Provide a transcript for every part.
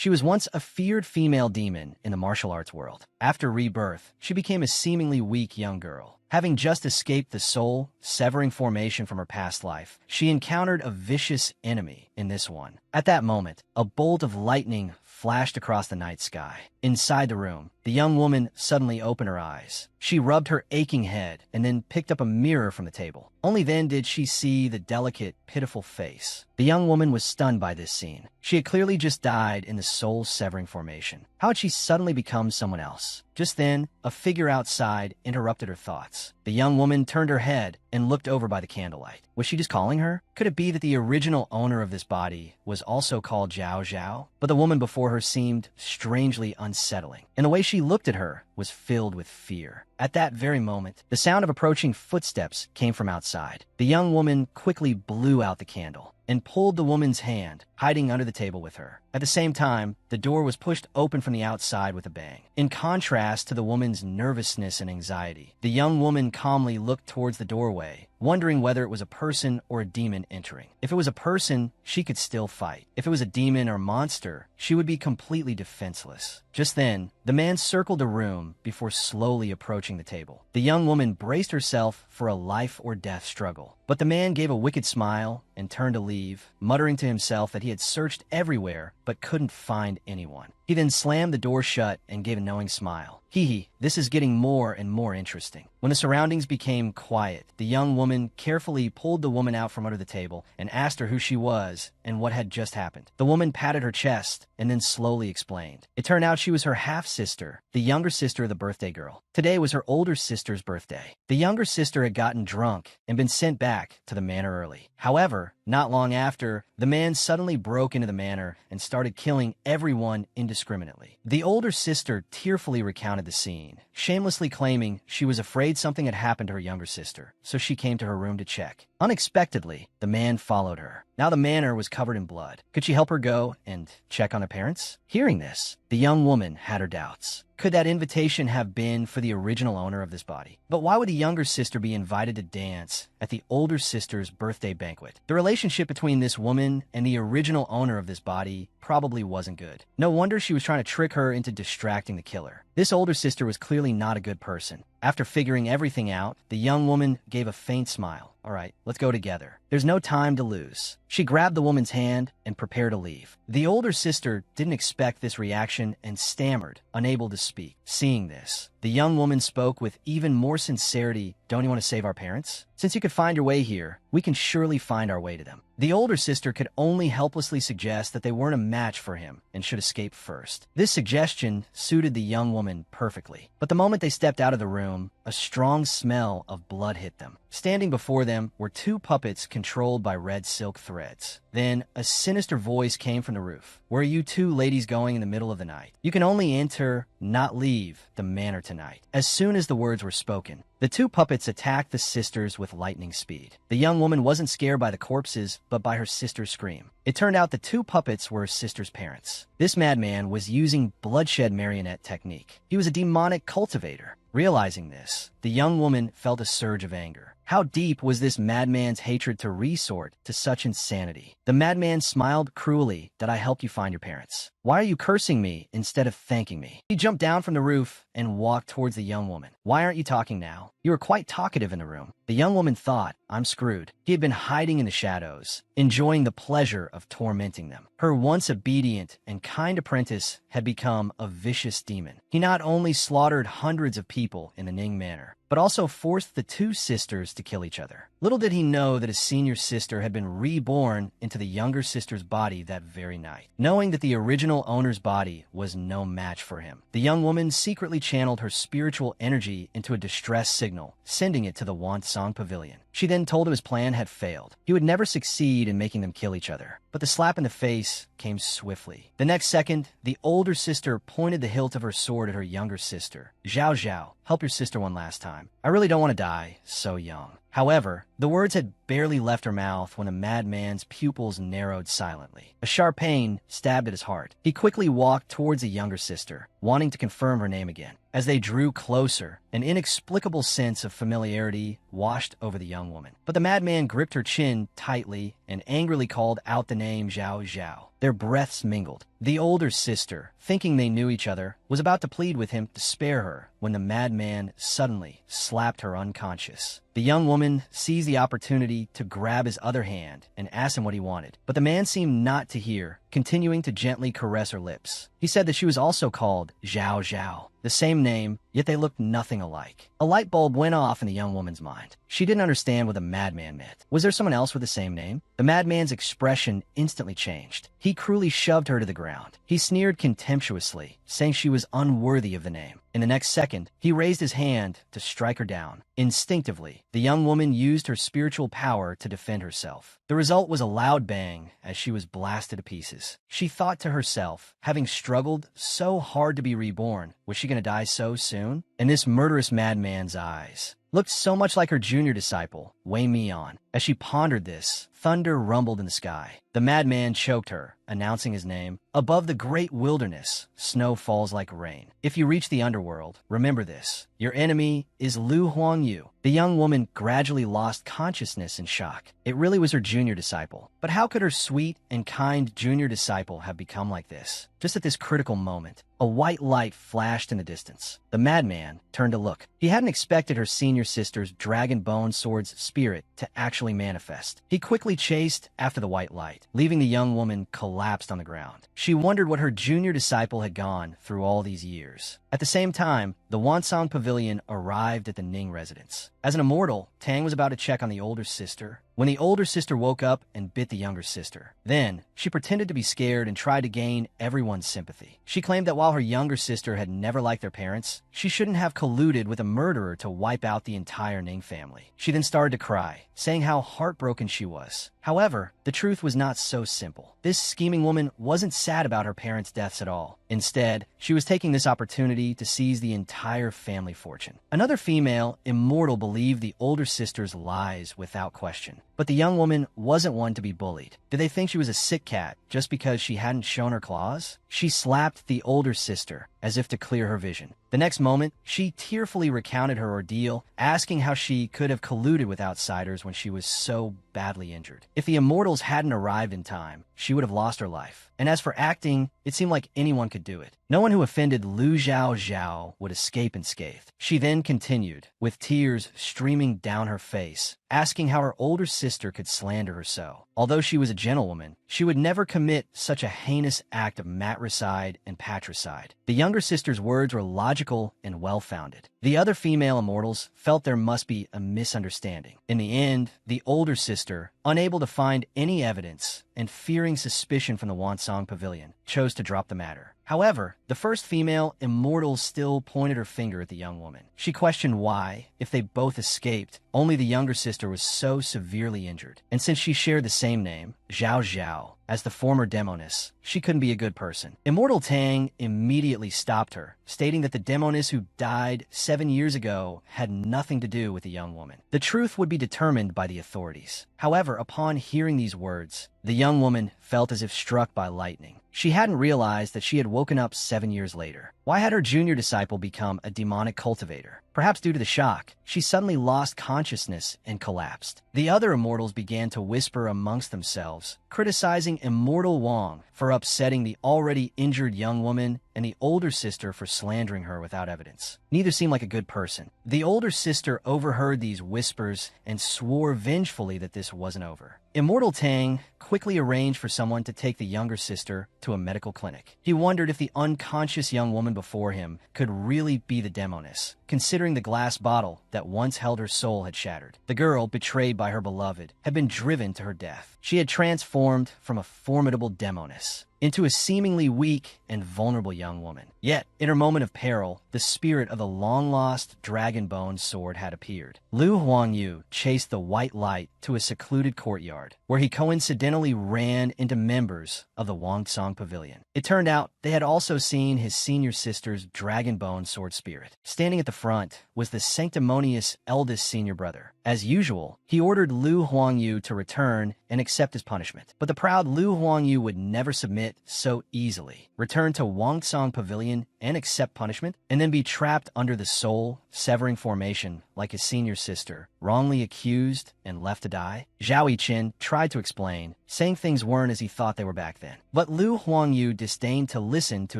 She was once a feared female demon in the martial arts world. After rebirth, she became a seemingly weak young girl. Having just escaped the soul-severing formation from her past life, she encountered a vicious enemy in this one. At that moment, a bolt of lightning flashed across the night sky. Inside the room, the young woman suddenly opened her eyes. She rubbed her aching head and then picked up a mirror from the table. Only then did she see the delicate, pitiful face. The young woman was stunned by this scene. She had clearly just died in the soul-severing formation. How had she suddenly become someone else? Just then, a figure outside interrupted her thoughts. The young woman turned her head and looked over by the candlelight. Was she just calling her? Could it be that the original owner of this body was also called Zhao Zhao? But the woman before her seemed strangely unsettling, and the way she looked at her was filled with fear. At that very moment, the sound of approaching footsteps came from outside. The young woman quickly blew out the candle and pulled the woman's hand, hiding under the table with her. At the same time, the door was pushed open from the outside with a bang. In contrast to the woman's nervousness and anxiety, the young woman calmly looked towards the doorway, wondering whether it was a person or a demon entering. If it was a person, she could still fight. If it was a demon or monster, she would be completely defenseless. Just then, the man circled the room before slowly approaching the table. The young woman braced herself for a life or death struggle, but the man gave a wicked smile and turned to leave, muttering to himself that he had searched everywhere but couldn't find anyone. He then slammed the door shut and gave a knowing smile. Hee, this is getting more and more interesting. When the surroundings became quiet, the young woman carefully pulled the woman out from under the table and asked her who she was and what had just happened. The woman patted her chest and then slowly explained. It turned out she was her half-sister, the younger sister of the birthday girl. Today was her older sister's birthday. The younger sister had gotten drunk and been sent back to the manor early. However, not long after, the man suddenly broke into the manor and started killing everyone indiscriminately. The older sister tearfully recounted the scene, shamelessly claiming she was afraid something had happened to her younger sister, so she came to her room to check. Unexpectedly, the man followed her. Now the manor was covered in blood. Could she help her go and check on her parents? Hearing this, the young woman had her doubts. Could that invitation have been for the original owner of this body? But why would the younger sister be invited to dance at the older sister's birthday banquet? The relationship between this woman and the original owner of this body probably wasn't good. No wonder she was trying to trick her into distracting the killer. This older sister was clearly not a good person. After figuring everything out, the young woman gave a faint smile. All right, let's go together. There's no time to lose. She grabbed the woman's hand and prepared to leave. The older sister didn't expect this reaction and stammered, unable to speak. Seeing this, the young woman spoke with even more sincerity. Don't you want to save our parents? Since you could find your way here, we can surely find our way to them. The older sister could only helplessly suggest that they weren't a match for him and should escape first. This suggestion suited the young woman perfectly. But the moment they stepped out of the room, a strong smell of blood hit them. Standing before them were two puppets controlled by red silk threads. Then, a sinister voice came from the roof. Where are you two ladies going in the middle of the night? You can only enter, not leave, the manor tonight. As soon as the words were spoken, the two puppets attacked the sisters with lightning speed. The young woman wasn't scared by the corpses, but by her sister's scream. It turned out the two puppets were her sister's parents. This madman was using bloodshed marionette technique. He was a demonic cultivator. Realizing this, the young woman felt a surge of anger. How deep was this madman's hatred to resort to such insanity? The madman smiled cruelly. That I helped you find your parents. Why are you cursing me instead of thanking me? He jumped down from the roof and walked towards the young woman. Why aren't you talking now? You were quite talkative in the room. The young woman thought, I'm screwed. He had been hiding in the shadows, enjoying the pleasure of tormenting them. Her once obedient and kind apprentice had become a vicious demon. He not only slaughtered hundreds of people in the Ning manor, but also forced the two sisters to kill each other. Little did he know that his senior sister had been reborn into the younger sister's body that very night. Knowing that the original owner's body was no match for him, the young woman secretly channeled her spiritual energy into a distress signal, sending it to the Wansong Pavilion. She then told him his plan had failed. He would never succeed in making them kill each other. But the slap in the face came swiftly. The next second, the older sister pointed the hilt of her sword at her younger sister. Zhao Zhao, help your sister one last time. I really don't want to die so young. However, the words had barely left her mouth when the madman's pupils narrowed silently. A sharp pain stabbed at his heart. He quickly walked towards the younger sister, wanting to confirm her name again. As they drew closer, an inexplicable sense of familiarity washed over the young woman. But the madman gripped her chin tightly and angrily called out the name Zhao Zhao. Their breaths mingled. The older sister, thinking they knew each other, was about to plead with him to spare her when the madman suddenly slapped her unconscious. The young woman seized the opportunity to grab his other hand and ask him what he wanted, but the man seemed not to hear, continuing to gently caress her lips. He said that she was also called Zhao Zhao, the same name, yet they looked nothing alike. A light bulb went off in the young woman's mind. She didn't understand what the madman meant. Was there someone else with the same name? The madman's expression instantly changed. He cruelly shoved her to the ground. He sneered contemptuously, saying she was unworthy of the name. In the next second, he raised his hand to strike her down. Instinctively, the young woman used her spiritual power to defend herself. The result was a loud bang as she was blasted to pieces. She thought to herself, having struggled so hard to be reborn, was she going to die so soon? And this murderous madman's eyes looked so much like her junior disciple, Wei Mian. As she pondered this, thunder rumbled in the sky. The madman choked her, announcing his name. Above the great wilderness, snow falls like rain. If you reach the underworld, remember this. Your enemy is Lu Huangyu. The young woman gradually lost consciousness in shock. It really was her junior disciple. But how could her sweet and kind junior disciple have become like this? Just at this critical moment, a white light flashed in the distance. The madman turned to look. He hadn't expected her senior sister's dragon bone sword's spirit to actually manifest. He quickly chased after the white light, leaving the young woman collapsed on the ground. She wondered what her junior disciple had gone through all these years. At the same time, the Wansong Pavilion arrived at the Ning residence. As an immortal, Tang was about to check on the older sister when the older sister woke up and bit the younger sister. Then, she pretended to be scared and tried to gain everyone's sympathy. She claimed that while her younger sister had never liked their parents, she shouldn't have colluded with a murderer to wipe out the entire Ning family. She then started to cry, saying how heartbroken she was. However, the truth was not so simple. This scheming woman wasn't sad about her parents' deaths at all. Instead, she was taking this opportunity to seize the entire family fortune. Another female, Immortal, believed the older sister's lies without question. But the young woman wasn't one to be bullied. Did they think she was a sick cat just because she hadn't shown her claws? She slapped the older sister as if to clear her vision. The next moment, she tearfully recounted her ordeal, asking how she could have colluded with outsiders when she was so badly injured. If the Immortals hadn't arrived in time, she would have lost her life. And as for acting, it seemed like anyone could do it. No one who offended Lu Zhao Zhao would escape unscathed. She then continued, with tears streaming down her face, asking how her older sister could slander her so. Although she was a gentlewoman, she would never commit such a heinous act of matricide and patricide. The younger sister's words were logical and well-founded. The other female Immortals felt there must be a misunderstanding. In the end, the older sister, unable to find any evidence and fearing suspicion from the Wansong Pavilion, chose to drop the matter. However, the first female Immortal still pointed her finger at the young woman. She questioned why, if they both escaped, only the younger sister was so severely injured. And since she shared the same name, Zhao Zhao, as the former demoness, she couldn't be a good person. Immortal Tang immediately stopped her, stating that the demoness who died 7 years ago had nothing to do with the young woman. The truth would be determined by the authorities. However, upon hearing these words, the young woman felt as if struck by lightning. She hadn't realized that she had woken up 7 years later. Why had her junior disciple become a demonic cultivator? Perhaps due to the shock, she suddenly lost consciousness and collapsed. The other Immortals began to whisper amongst themselves, criticizing Immortal Wang for upsetting the already injured young woman and the older sister for slandering her without evidence. Neither seemed like a good person. The older sister overheard these whispers and swore vengefully that this wasn't over. Immortal Tang quickly arranged for someone to take the younger sister to a medical clinic. He wondered if the unconscious young woman before him could really be the demoness, considering the glass bottle that once held her soul had shattered. The girl, betrayed by her beloved, had been driven to her death. She had transformed from a formidable demoness into a seemingly weak and vulnerable young woman. Yet, in her moment of peril, the spirit of the long-lost dragon-bone sword had appeared. Lu Huangyu chased the white light to a secluded courtyard, where he coincidentally ran into members of the Wangsong Pavilion. It turned out they had also seen his senior sister's dragon-bone sword spirit. Standing at the front was the sanctimonious eldest senior brother. As usual, he ordered Lu Huangyu to return and accept his punishment. But the proud Lu Huangyu would never submit so easily. Return to Wangsong Pavilion and accept punishment, and then be trapped under the soul-severing formation like his senior sister, wrongly accused and left to die? Zhao Yiqin tried to explain, saying things weren't as he thought they were back then. But Lu Huangyu disdained to listen to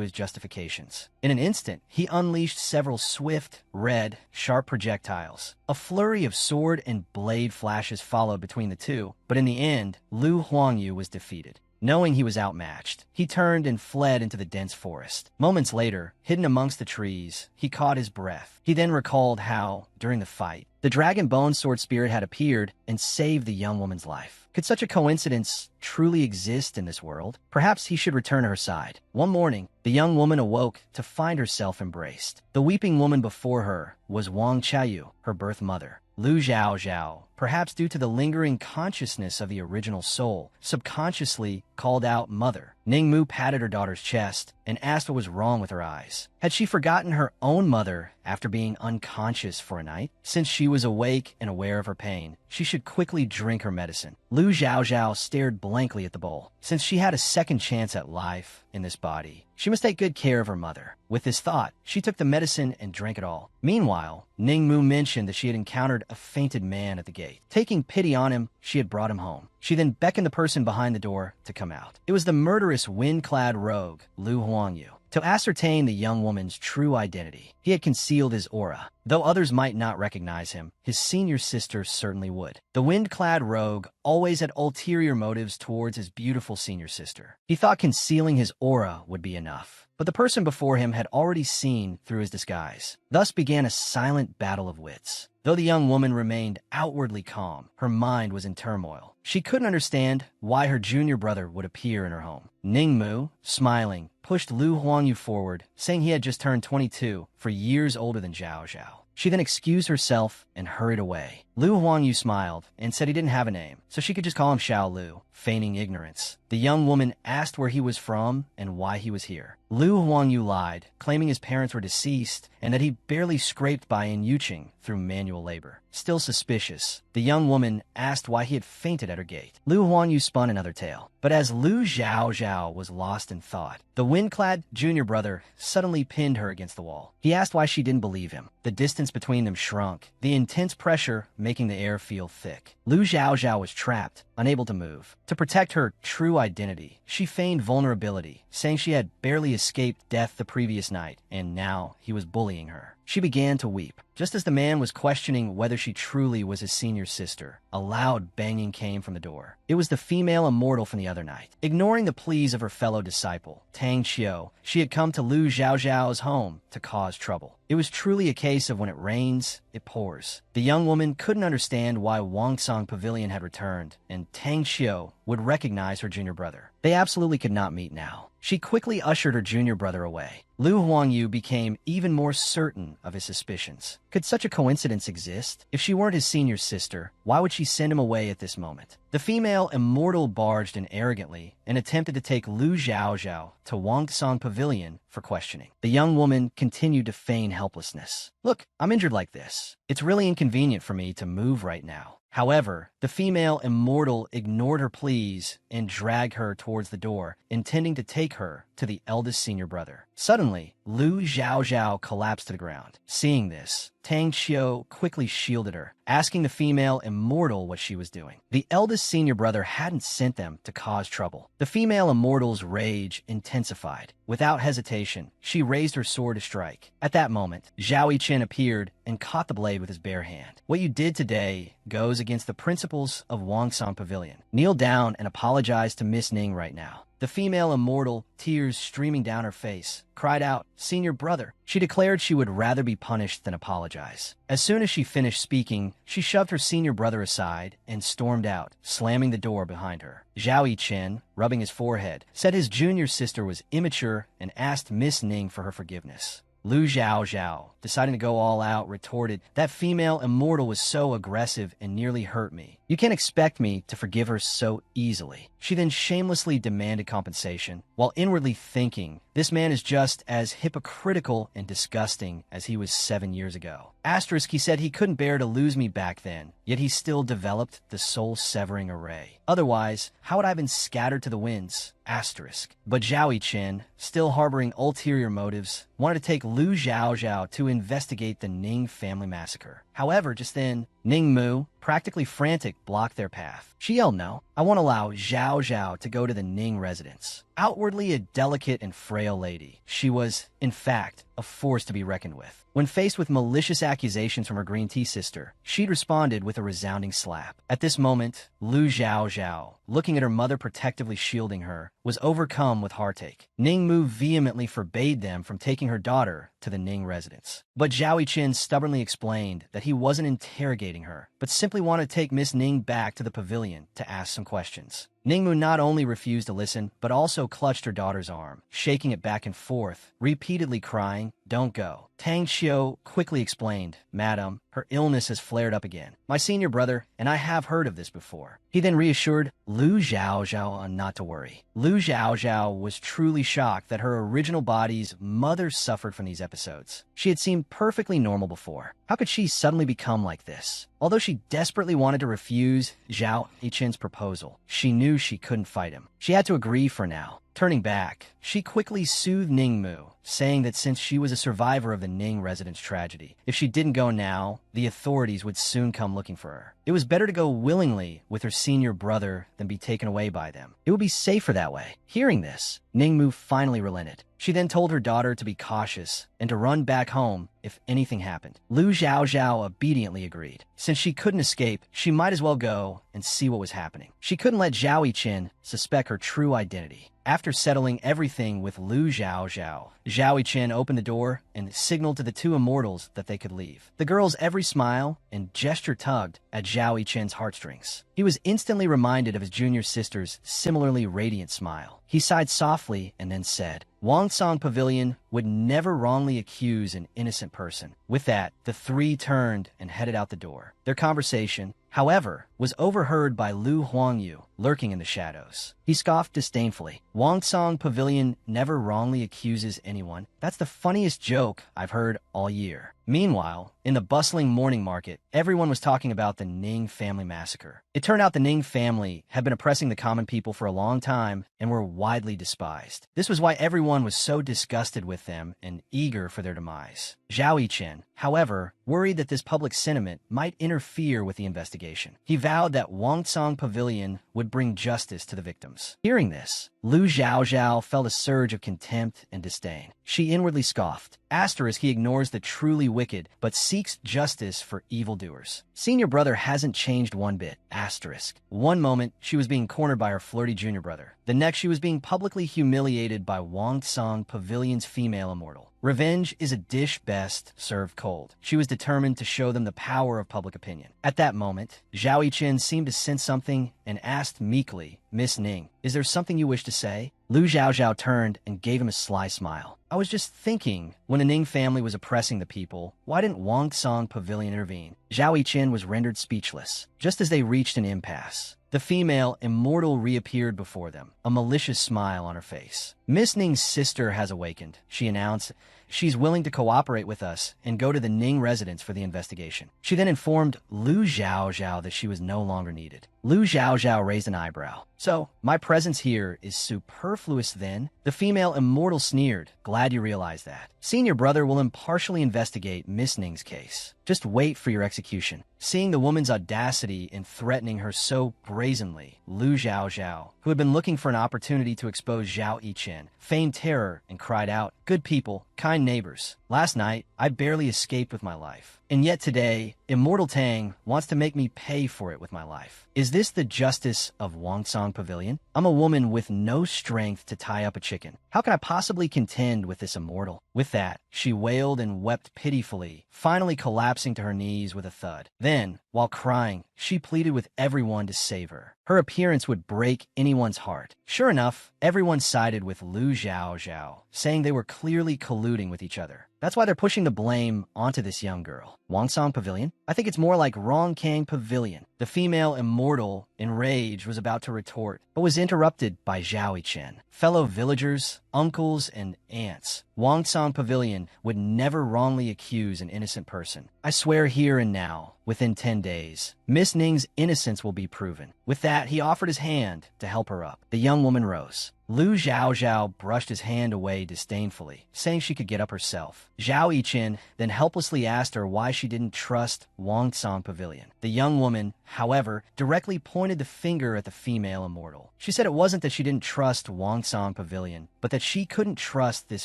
his justifications. In an instant, he unleashed several swift, red, sharp projectiles. A flurry of sword and blade flashes followed between the two, but in the end, Lu Huangyu was defeated. Knowing he was outmatched, he turned and fled into the dense forest. Moments later, hidden amongst the trees, he caught his breath. He then recalled how, during the fight, the dragon bone sword spirit had appeared and saved the young woman's life. Could such a coincidence truly exist in this world? Perhaps he should return to her side. One morning, the young woman awoke to find herself embraced. The weeping woman before her was Wang Chaoyu, her birth mother. Lu Zhaozhao, perhaps due to the lingering consciousness of the original soul, subconsciously called out mother. Ning Mu patted her daughter's chest and asked what was wrong with her eyes. Had she forgotten her own mother after being unconscious for a night? Since she was awake and aware of her pain, she should quickly drink her medicine. Lu Zhaozhao stared blankly at the bowl. Since she had a second chance at life in this body, she must take good care of her mother. With this thought, she took the medicine and drank it all. Meanwhile, Ning Mu mentioned that she had encountered a fainted man at the gate. Taking pity on him, she had brought him home. She then beckoned the person behind the door to come out. It was the murderous wind-clad rogue, Lu Huangyu. To ascertain the young woman's true identity, he had concealed his aura. Though others might not recognize him, his senior sister certainly would. The wind-clad rogue always had ulterior motives towards his beautiful senior sister. He thought concealing his aura would be enough, but the person before him had already seen through his disguise. Thus began a silent battle of wits. Though the young woman remained outwardly calm, her mind was in turmoil. She couldn't understand why her junior brother would appear in her home. Ning Mu, smiling, pushed Lu Huangyu forward, saying he had just turned 22, for years older than Zhao Zhao. She then excused herself and hurried away. Lu Huangyu smiled and said he didn't have a name, so she could just call him Xiao Lu, feigning ignorance. The young woman asked where he was from and why he was here. Lu Huangyu lied, claiming his parents were deceased and that he barely scraped by in Yuqing through manual labor. Still suspicious, the young woman asked why he had fainted at her gate. Lu Huangyu spun another tale, but as Lu Zhaozhao was lost in thought, the wind-clad junior brother suddenly pinned her against the wall. He asked why she didn't believe him. The distance between them shrunk, the intense pressure making the air feel thick. Lu Zhaozhao was trapped, unable to move. To protect her true identity, she feigned vulnerability, saying she had barely escaped death the previous night, and now he was bullying her. She began to weep. Just as the man was questioning whether she truly was his senior sister, a loud banging came from the door. It was the female immortal from the other night. Ignoring the pleas of her fellow disciple, Tang Qiu, she had come to Lu Zhaozhao's home to cause trouble. It was truly a case of when it rains, it pours. The young woman couldn't understand why Wangsong Pavilion had returned, and Tang Qiu would recognize her junior brother. They absolutely could not meet now. She quickly ushered her junior brother away. Lu Huangyu became even more certain of his suspicions. Could such a coincidence exist? If she weren't his senior sister, why would she send him away at this moment? The female immortal barged in arrogantly and attempted to take Lu Zhaozhao to Wangsong Pavilion for questioning. The young woman continued to feign helplessness. Look, I'm injured like this. It's really inconvenient for me to move right now. However, the female immortal ignored her pleas and dragged her towards the door, intending to take her to the eldest senior brother. Suddenly, Lu Zhaozhao collapsed to the ground. Seeing this, Tang Qiu quickly shielded her, asking the female immortal what she was doing. The eldest senior brother hadn't sent them to cause trouble. The female immortal's rage intensified. Without hesitation, she raised her sword to strike. At that moment, Zhao Yichen appeared and caught the blade with his bare hand. What you did today goes against the principles of Wangsong Pavilion. Kneel down and apologize to Miss Ning right now. The female immortal, tears streaming down her face, cried out, "Senior brother." She declared she would rather be punished than apologize. As soon as she finished speaking, she shoved her senior brother aside and stormed out, slamming the door behind her. Zhao Yichen, rubbing his forehead, said his junior sister was immature and asked Miss Ning for her forgiveness. Lu Zhaozhao, deciding to go all out, retorted, "That female immortal was so aggressive and nearly hurt me. You can't expect me to forgive her so easily." She then shamelessly demanded compensation, while inwardly thinking, this man is just as hypocritical and disgusting as he was 7 years ago. Asterisk, he said he couldn't bear to lose me back then, yet he still developed the soul-severing array. Otherwise, how would I have been scattered to the winds? Asterisk. But Zhao Yichen, still harboring ulterior motives, wanted to take Lu Zhaozhao to investigate the Ning family massacre. However, just then, Ning Mu, practically frantic, blocked their path. She yelled, "No, I won't allow Zhao Zhao to go to the Ning residence." Outwardly a delicate and frail lady, she was, in fact, a force to be reckoned with. When faced with malicious accusations from her green tea sister, she'd responded with a resounding slap. At this moment, Lu Zhao Zhao, looking at her mother protectively shielding her, was overcome with heartache. Ning Mu vehemently forbade them from taking her daughter to the Ning residence. But Zhao Yiqin stubbornly explained that he wasn't interrogating her, but simply wanted to take Miss Ning back to the pavilion to ask some questions. Ningmu not only refused to listen, but also clutched her daughter's arm, shaking it back and forth, repeatedly crying, "Don't go." Tang Xiu quickly explained, "Madam, her illness has flared up again. My senior brother and I have heard of this before." He then reassured Lu Zhao Zhao not to worry. Lu Zhao Zhao was truly shocked that her original body's mother suffered from these episodes. She had seemed perfectly normal before. How could she suddenly become like this? Although she desperately wanted to refuse Zhao Yiqin's proposal, she knew she couldn't fight him. She had to agree for now. Turning back, she quickly soothed Ningmu, saying that since she was a survivor of the Ning residence tragedy, if she didn't go now, the authorities would soon come looking for her. It was better to go willingly with her senior brother than be taken away by them. It would be safer that way. Hearing this, Ningmu finally relented. She then told her daughter to be cautious and to run back home if anything happened. Lu Zhao Zhao obediently agreed. Since she couldn't escape, she might as well go and see what was happening. She couldn't let Zhao Yiqin suspect her true identity. After settling everything with Lu Zhao Zhao, Zhao Yiqin opened the door and signaled to the two immortals that they could leave. The girl's every smile and gesture tugged at Zhao Yiqin's heartstrings. He was instantly reminded of his junior sister's similarly radiant smile. He sighed softly and then said, "Wangsong Pavilion would never wrongly accuse an innocent person." With that, the three turned and headed out the door. Their conversation, however, was overheard by Lu Huangyu, lurking in the shadows. He scoffed disdainfully. "Wangsong Pavilion never wrongly accuses anyone. That's the funniest joke I've heard all year." Meanwhile, in the bustling morning market, everyone was talking about the Ning family massacre. It turned out the Ning family had been oppressing the common people for a long time and were widely despised. This was why everyone was so disgusted with them and eager for their demise. Zhao Yiqin, however, worried that this public sentiment might interfere with the investigation. He vowed that Wangsong Pavilion would bring justice to the victims. Hearing this, Lu Zhao Zhao felt a surge of contempt and disdain. She inwardly scoffed. Asterisk, he ignores the truly wicked, but seeks justice for evildoers. Senior brother hasn't changed one bit. Asterisk. One moment, she was being cornered by her flirty junior brother. The next, she was being publicly humiliated by Wangsong Pavilion's female immortal. Revenge is a dish best served cold. She was determined to show them the power of public opinion. At that moment, Zhao Yiqin seemed to sense something and asked meekly, "Miss Ning, is there something you wish to say?" Lu Zhao Zhao turned and gave him a sly smile. "I was just thinking, when the Ning family was oppressing the people, why didn't Wangsong Pavilion intervene?" Zhao Yiqin was rendered speechless. Just as they reached an impasse, the female immortal reappeared before them, a malicious smile on her face. "Miss Ning's sister has awakened," she announced. "She's willing to cooperate with us and go to the Ning residence for the investigation." She then informed Lu Zhao Zhao that she was no longer needed. Lu Zhao Zhao raised an eyebrow. "So, my presence here is superfluous then?" The female immortal sneered. "Glad you realize that. Senior brother will impartially investigate Miss Ning's case. Just wait for your execution." Seeing the woman's audacity in threatening her so brazenly, Lu Zhao Zhao, who had been looking for an opportunity to expose Zhao Yiqin, feigned terror and cried out, "Good people, kind neighbors, last night I barely escaped with my life. And yet today, Immortal Tang wants to make me pay for it with my life. Is this the justice of Wangsong Pavilion? I'm a woman with no strength to tie up a chicken. How can I possibly contend with this immortal?" With that, she wailed and wept pitifully, finally collapsing to her knees with a thud. Then, while crying, she pleaded with everyone to save her. Her appearance would break anyone's heart. Sure enough, everyone sided with Lu Zhao Zhao, saying they were clearly colluding with each other. That's why they're pushing the blame onto this young girl. Wangsong Pavilion? I think it's more like Rongkang Pavilion. The female immortal, enraged, was about to retort, but was interrupted by Zhao Yiqin. "Fellow villagers, uncles, and aunts, Wangsong Pavilion would never wrongly accuse an innocent person. I swear here and now, within 10 days, Miss Ning's innocence will be proven." With that, he offered his hand to help her up. The young woman rose. Lu Zhaozhao brushed his hand away disdainfully, saying she could get up herself. Zhao Yiqin then helplessly asked her why she didn't trust Wangsong Pavilion. The young woman, however, directly pointed the finger at the female immortal. She said it wasn't that she didn't trust Wangsong Pavilion, but that she couldn't trust this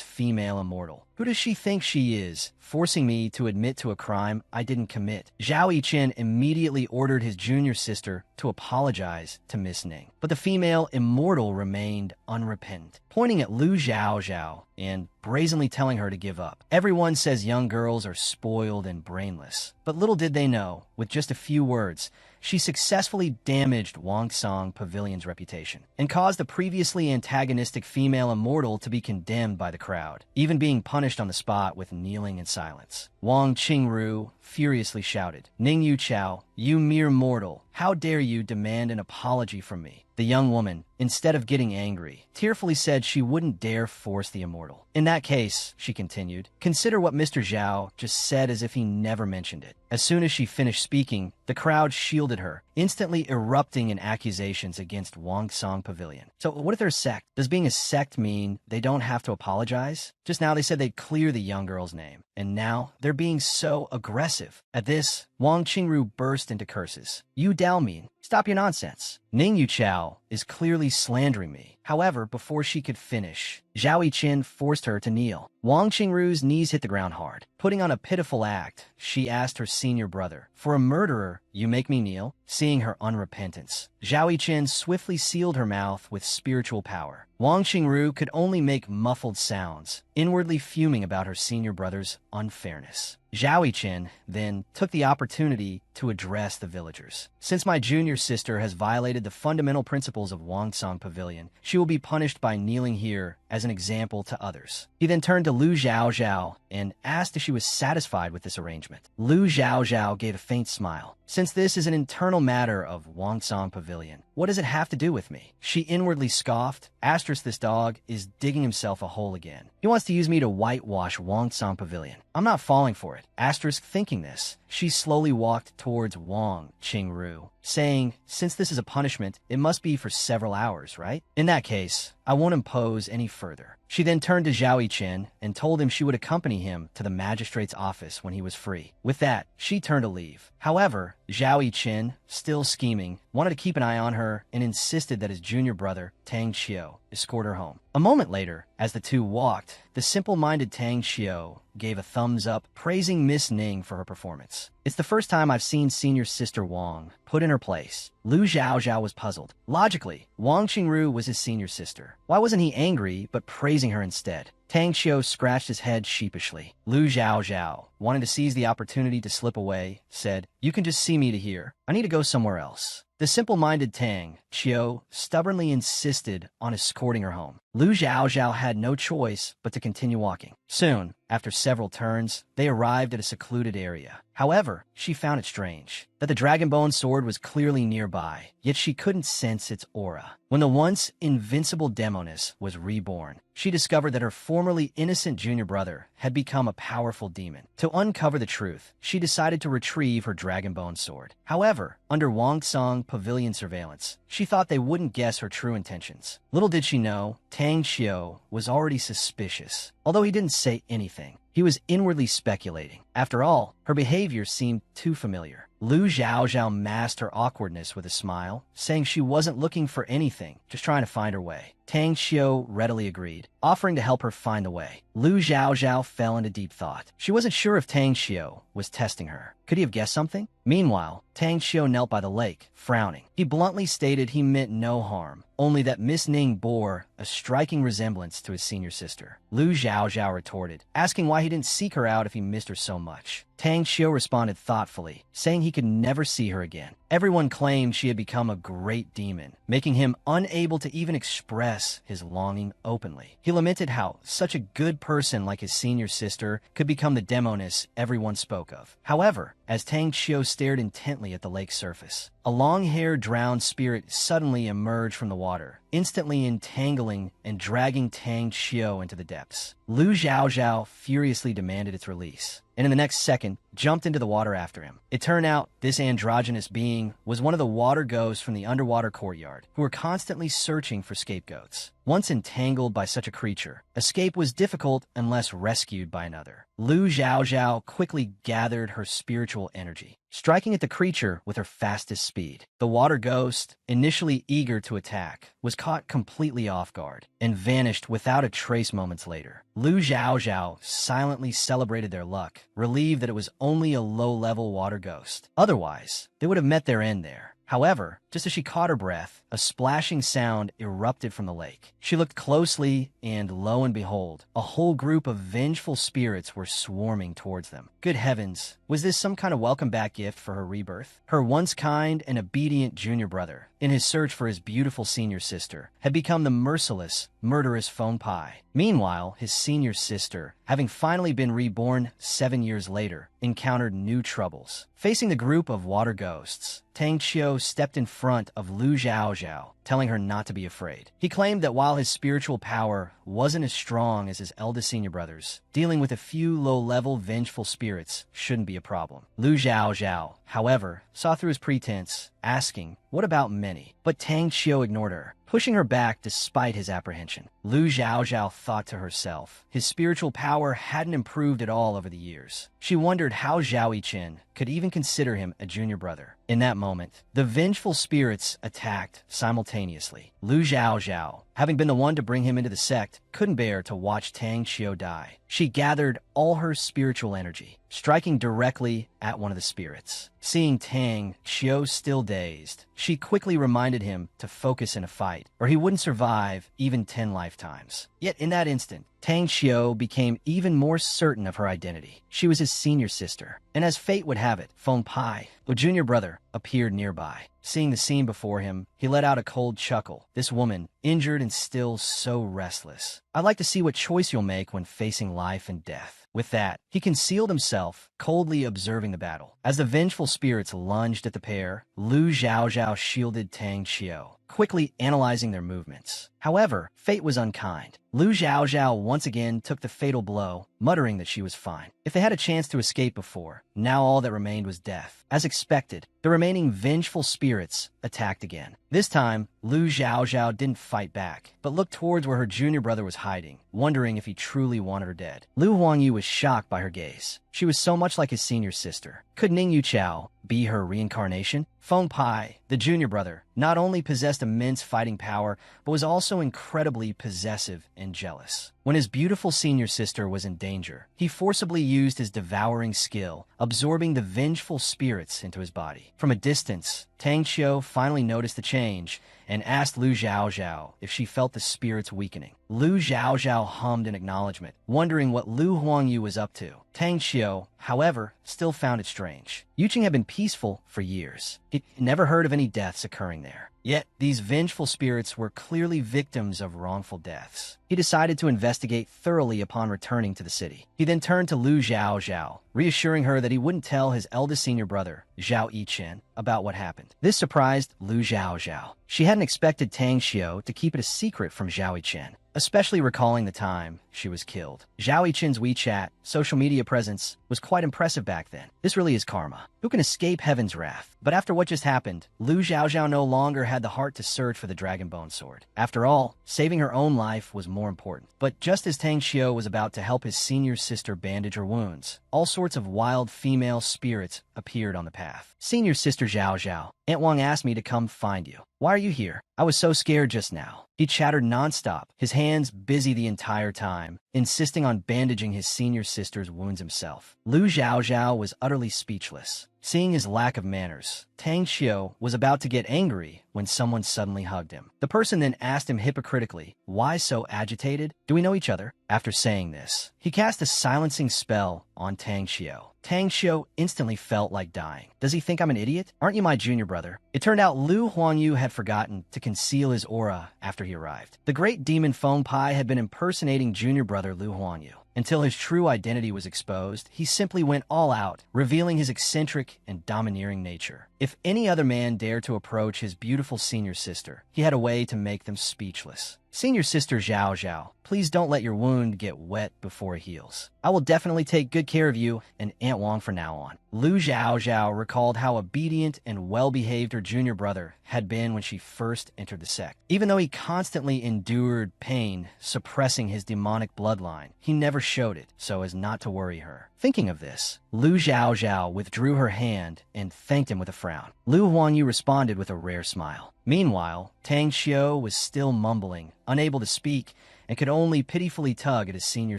female immortal. Who does she think she is, forcing me to admit to a crime I didn't commit? Zhao Yiqin immediately ordered his junior sister to apologize to Miss Ning. But the female immortal remained unrepentant, pointing at Lu Zhaozhao and brazenly telling her to give up. Everyone says young girls are spoiled and brainless, but little did they know, with just a few words, she successfully damaged Wangsong Pavilion's reputation and caused the previously antagonistic female immortal to be condemned by the crowd, even being punished on the spot with kneeling in silence. Wang Qingru furiously shouted, "Ning Yuchao, you mere mortal, how dare you demand an apology from me?" The young woman, instead of getting angry, tearfully said she wouldn't dare force the immortal. "In that case," she continued, "consider what Mr. Zhao just said as if he never mentioned it." As soon as she finished speaking, the crowd shielded her, instantly erupting in accusations against Wangsong Pavilion. So what if they're a sect? Does being a sect mean they don't have to apologize? Just now they said they'd clear the young girl's name, and now they're being so aggressive. At this, Wang Qingru burst into curses. "You Daomin, stop your nonsense. Ning Yuchao is clearly slandering me." However, before she could finish, Zhao Yiqin forced her to kneel. Wang Qingru's knees hit the ground hard. Putting on a pitiful act, she asked her senior brother, "For a murderer, you make me kneel?" Seeing her unrepentance, Zhao Yiqin swiftly sealed her mouth with spiritual power. Wang Qingru could only make muffled sounds, inwardly fuming about her senior brother's unfairness. Zhao Yiqin then took the opportunity to address the villagers. "Since my junior sister has violated the fundamental principles of Wangsong Pavilion, she will be punished by kneeling here as an example to others." He then turned to Lu Zhaozhao and asked if she was satisfied with this arrangement. Lu Zhaozhao gave a faint smile. "Since this is an internal matter of Wangsong Pavilion, what does it have to do with me?" She inwardly scoffed. Asterisk, this dog is digging himself a hole again. He wants to use me to whitewash Wangsong Pavilion. I'm not falling for it. Asterisk, thinking this, she slowly walked towards Wang Qingru, saying, "Since this is a punishment, it must be for several hours, right? In that case, I won't impose any further." She then turned to Zhao Yiqin and told him she would accompany him to the magistrate's office when he was free. With that, she turned to leave. However, Zhao Yiqin, still scheming, wanted to keep an eye on her and insisted that his junior brother, Tang Xiao, escort her home. A moment later, as the two walked, the simple-minded Tang Xiao gave a thumbs up, praising Miss Ning for her performance. "It's the first time I've seen senior sister Wang put in her place." Lu Zhaozhao was puzzled. Logically, Wang Qingru was his senior sister. Why wasn't he angry but praising her instead? Tang Xiao scratched his head sheepishly. Lu Zhaozhao, wanting to seize the opportunity to slip away, said, "You can just see me to here. I need to go somewhere else." The simple-minded Tang Xiao stubbornly insisted on escorting her home. Lu Zhaozhao had no choice but to continue walking. Soon, after several turns, they arrived at a secluded area. However, she found it strange that the Dragonbone sword was clearly nearby, yet she couldn't sense its aura. When the once invincible demoness was reborn, she discovered that her formerly innocent junior brother had become a powerful demon. To uncover the truth, she decided to retrieve her Dragonbone sword. However, under Wangsong Pavilion surveillance, she thought they wouldn't guess her true intentions. Little did she know, Tang Xiao was already suspicious. Although he didn't say anything, he was inwardly speculating. After all, her behavior seemed too familiar. Lu Zhaozhao masked her awkwardness with a smile, saying she wasn't looking for anything, just trying to find her way. Tang Xiao readily agreed, offering to help her find the way. Lu Zhaozhao fell into deep thought. She wasn't sure if Tang Xiao was testing her. Could he have guessed something? Meanwhile, Tang Xiao knelt by the lake, frowning. He bluntly stated he meant no harm, only that Miss Ning bore a striking resemblance to his senior sister. Lu Zhaozhao retorted, asking why he didn't seek her out if he missed her so much. Tang Xiao responded thoughtfully, saying he could never see her again. Everyone claimed she had become a great demon, making him unable to even express his longing openly. He lamented how such a good person like his senior sister could become the demoness everyone spoke of. However, as Tang Xiao stared intently at the lake's surface, a long-haired drowned spirit suddenly emerged from the water, instantly entangling and dragging Tang Xiao into the depths. Lu Zhaozhao furiously demanded its release, and in the next second, jumped into the water after him. It turned out this androgynous being was one of the water ghosts from the underwater courtyard, who were constantly searching for scapegoats. Once entangled by such a creature, escape was difficult unless rescued by another. Lu Xiaoxiao quickly gathered her spiritual energy, striking at the creature with her fastest speed. The water ghost, initially eager to attack, was caught completely off guard and vanished without a trace moments later. Lu Xiaoxiao silently celebrated their luck, relieved that it was only a low-level water ghost. Otherwise, they would have met their end there. However, just as she caught her breath, a splashing sound erupted from the lake. She looked closely, and lo and behold, a whole group of vengeful spirits were swarming towards them. Good heavens, was this some kind of welcome-back gift for her rebirth? Her once kind and obedient junior brother, in his search for his beautiful senior sister, had become the merciless, murderous Phone Pai. Meanwhile, his senior sister, having finally been reborn 7 years later, encountered new troubles. Facing the group of water ghosts, Tang Qiu stepped in front of Lu Xiaoxiao, telling her not to be afraid. He claimed that while his spiritual power wasn't as strong as his eldest senior brother's, dealing with a few low-level vengeful spirits shouldn't be a problem. Lu Xiaoxiao, however, saw through his pretense, asking, "What about many?" But Tang Qiu ignored her, pushing her back despite his apprehension. Lu Xiaoxiao thought to herself, his spiritual power hadn't improved at all over the years. She wondered how Zhao Yichen could even consider him a junior brother. In that moment, the vengeful spirits attacked simultaneously. Lu Xiaoxiao, having been the one to bring him into the sect, couldn't bear to watch Tang Qiu die. She gathered all her spiritual energy, striking directly at one of the spirits. Seeing Tang Qiu still dazed, she quickly reminded him to focus in a fight, or he wouldn't survive even 10 lifetimes. Yet in that instant, Tang Qiu became even more certain of her identity. She was his senior sister, and as fate would have it, Phone Pai, a junior brother, appeared nearby. Seeing the scene before him, he let out a cold chuckle. This woman, injured and still so restless. I'd like to see what choice you'll make when facing life and death. With that, he concealed himself, coldly observing the battle. As the vengeful spirits lunged at the pair, Lu Xiaoxiao shielded Tang Qiu, quickly analyzing their movements. However, fate was unkind. Lu Xiaoxiao once again took the fatal blow, muttering that she was fine. If they had a chance to escape before, now all that remained was death. As expected, the remaining vengeful spirits attacked again. This time, Lu Xiaoxiao didn't fight back, but looked towards where her junior brother was hiding, wondering if he truly wanted her dead. Lu Huangyu was shocked by her gaze. She was so much like his senior sister. Could Ning Yuchao be her reincarnation? Phone Pai, the junior brother, not only possessed immense fighting power, but was also incredibly possessive and jealous. When his beautiful senior sister was in danger, he forcibly used his devouring skill, absorbing the vengeful spirits into his body. From a distance, Tang Qiu finally noticed the change and asked Lu Xiaoxiao if she felt the spirits weakening. Lu Xiaoxiao hummed in acknowledgement, wondering what Lu Huangyu was up to. Tang Qiu, however, still found it strange. Yuqing had been peaceful for years. He never heard of any deaths occurring there. Yet, these vengeful spirits were clearly victims of wrongful deaths. He decided to investigate thoroughly upon returning to the city. He then turned to Lu Xiaoxiao, reassuring her that he wouldn't tell his eldest senior brother, Zhao Yichen, about what happened. This surprised Lu Xiaoxiao. She hadn't expected Tang Qiu to keep it a secret from Zhao Yichen, especially recalling the time she was killed. Zhao Yichen's WeChat, social media presence, was quite impressive back then. This really is karma. Who can escape heaven's wrath? But after what just happened, Lu Xiaoxiao no longer had the heart to search for the Dragon Bone Sword. After all, saving her own life was more important. But just as Tang Qiu was about to help his senior sister bandage her wounds, all sorts of wild female spirits appeared on the path. Senior sister Xiaoxiao, Aunt Wang asked me to come find you. Why are you here? I was so scared just now. He chattered nonstop, his hands busy the entire time, insisting on bandaging his senior sister's wounds himself. Lu Xiaoxiao was utterly speechless. Seeing his lack of manners, Tang Qiu was about to get angry when someone suddenly hugged him. The person then asked him hypocritically, "Why so agitated? Do we know each other?" After saying this, he cast a silencing spell on Tang Qiu. Tang Qiu instantly felt like dying. Does he think I'm an idiot? Aren't you my junior brother? It turned out Lu Huangyu had forgotten to conceal his aura after he arrived. The great demon Phone Pai had been impersonating junior brother Lu Huangyu. Until his true identity was exposed, he simply went all out, revealing his eccentric and domineering nature. If any other man dared to approach his beautiful senior sister, he had a way to make them speechless. "Senior sister Zhao Zhao, please don't let your wound get wet before it heals. I will definitely take good care of you and Aunt Wang from now on." Lu Zhao Zhao recalled how obedient and well-behaved her junior brother had been when she first entered the sect. Even though he constantly endured pain, suppressing his demonic bloodline, he never showed it so as not to worry her. Thinking of this, Lu Zhao Zhao withdrew her hand and thanked him with a frown. Lu Huangyu responded with a rare smile. Meanwhile, Tang Xiu was still mumbling, unable to speak, and could only pitifully tug at his senior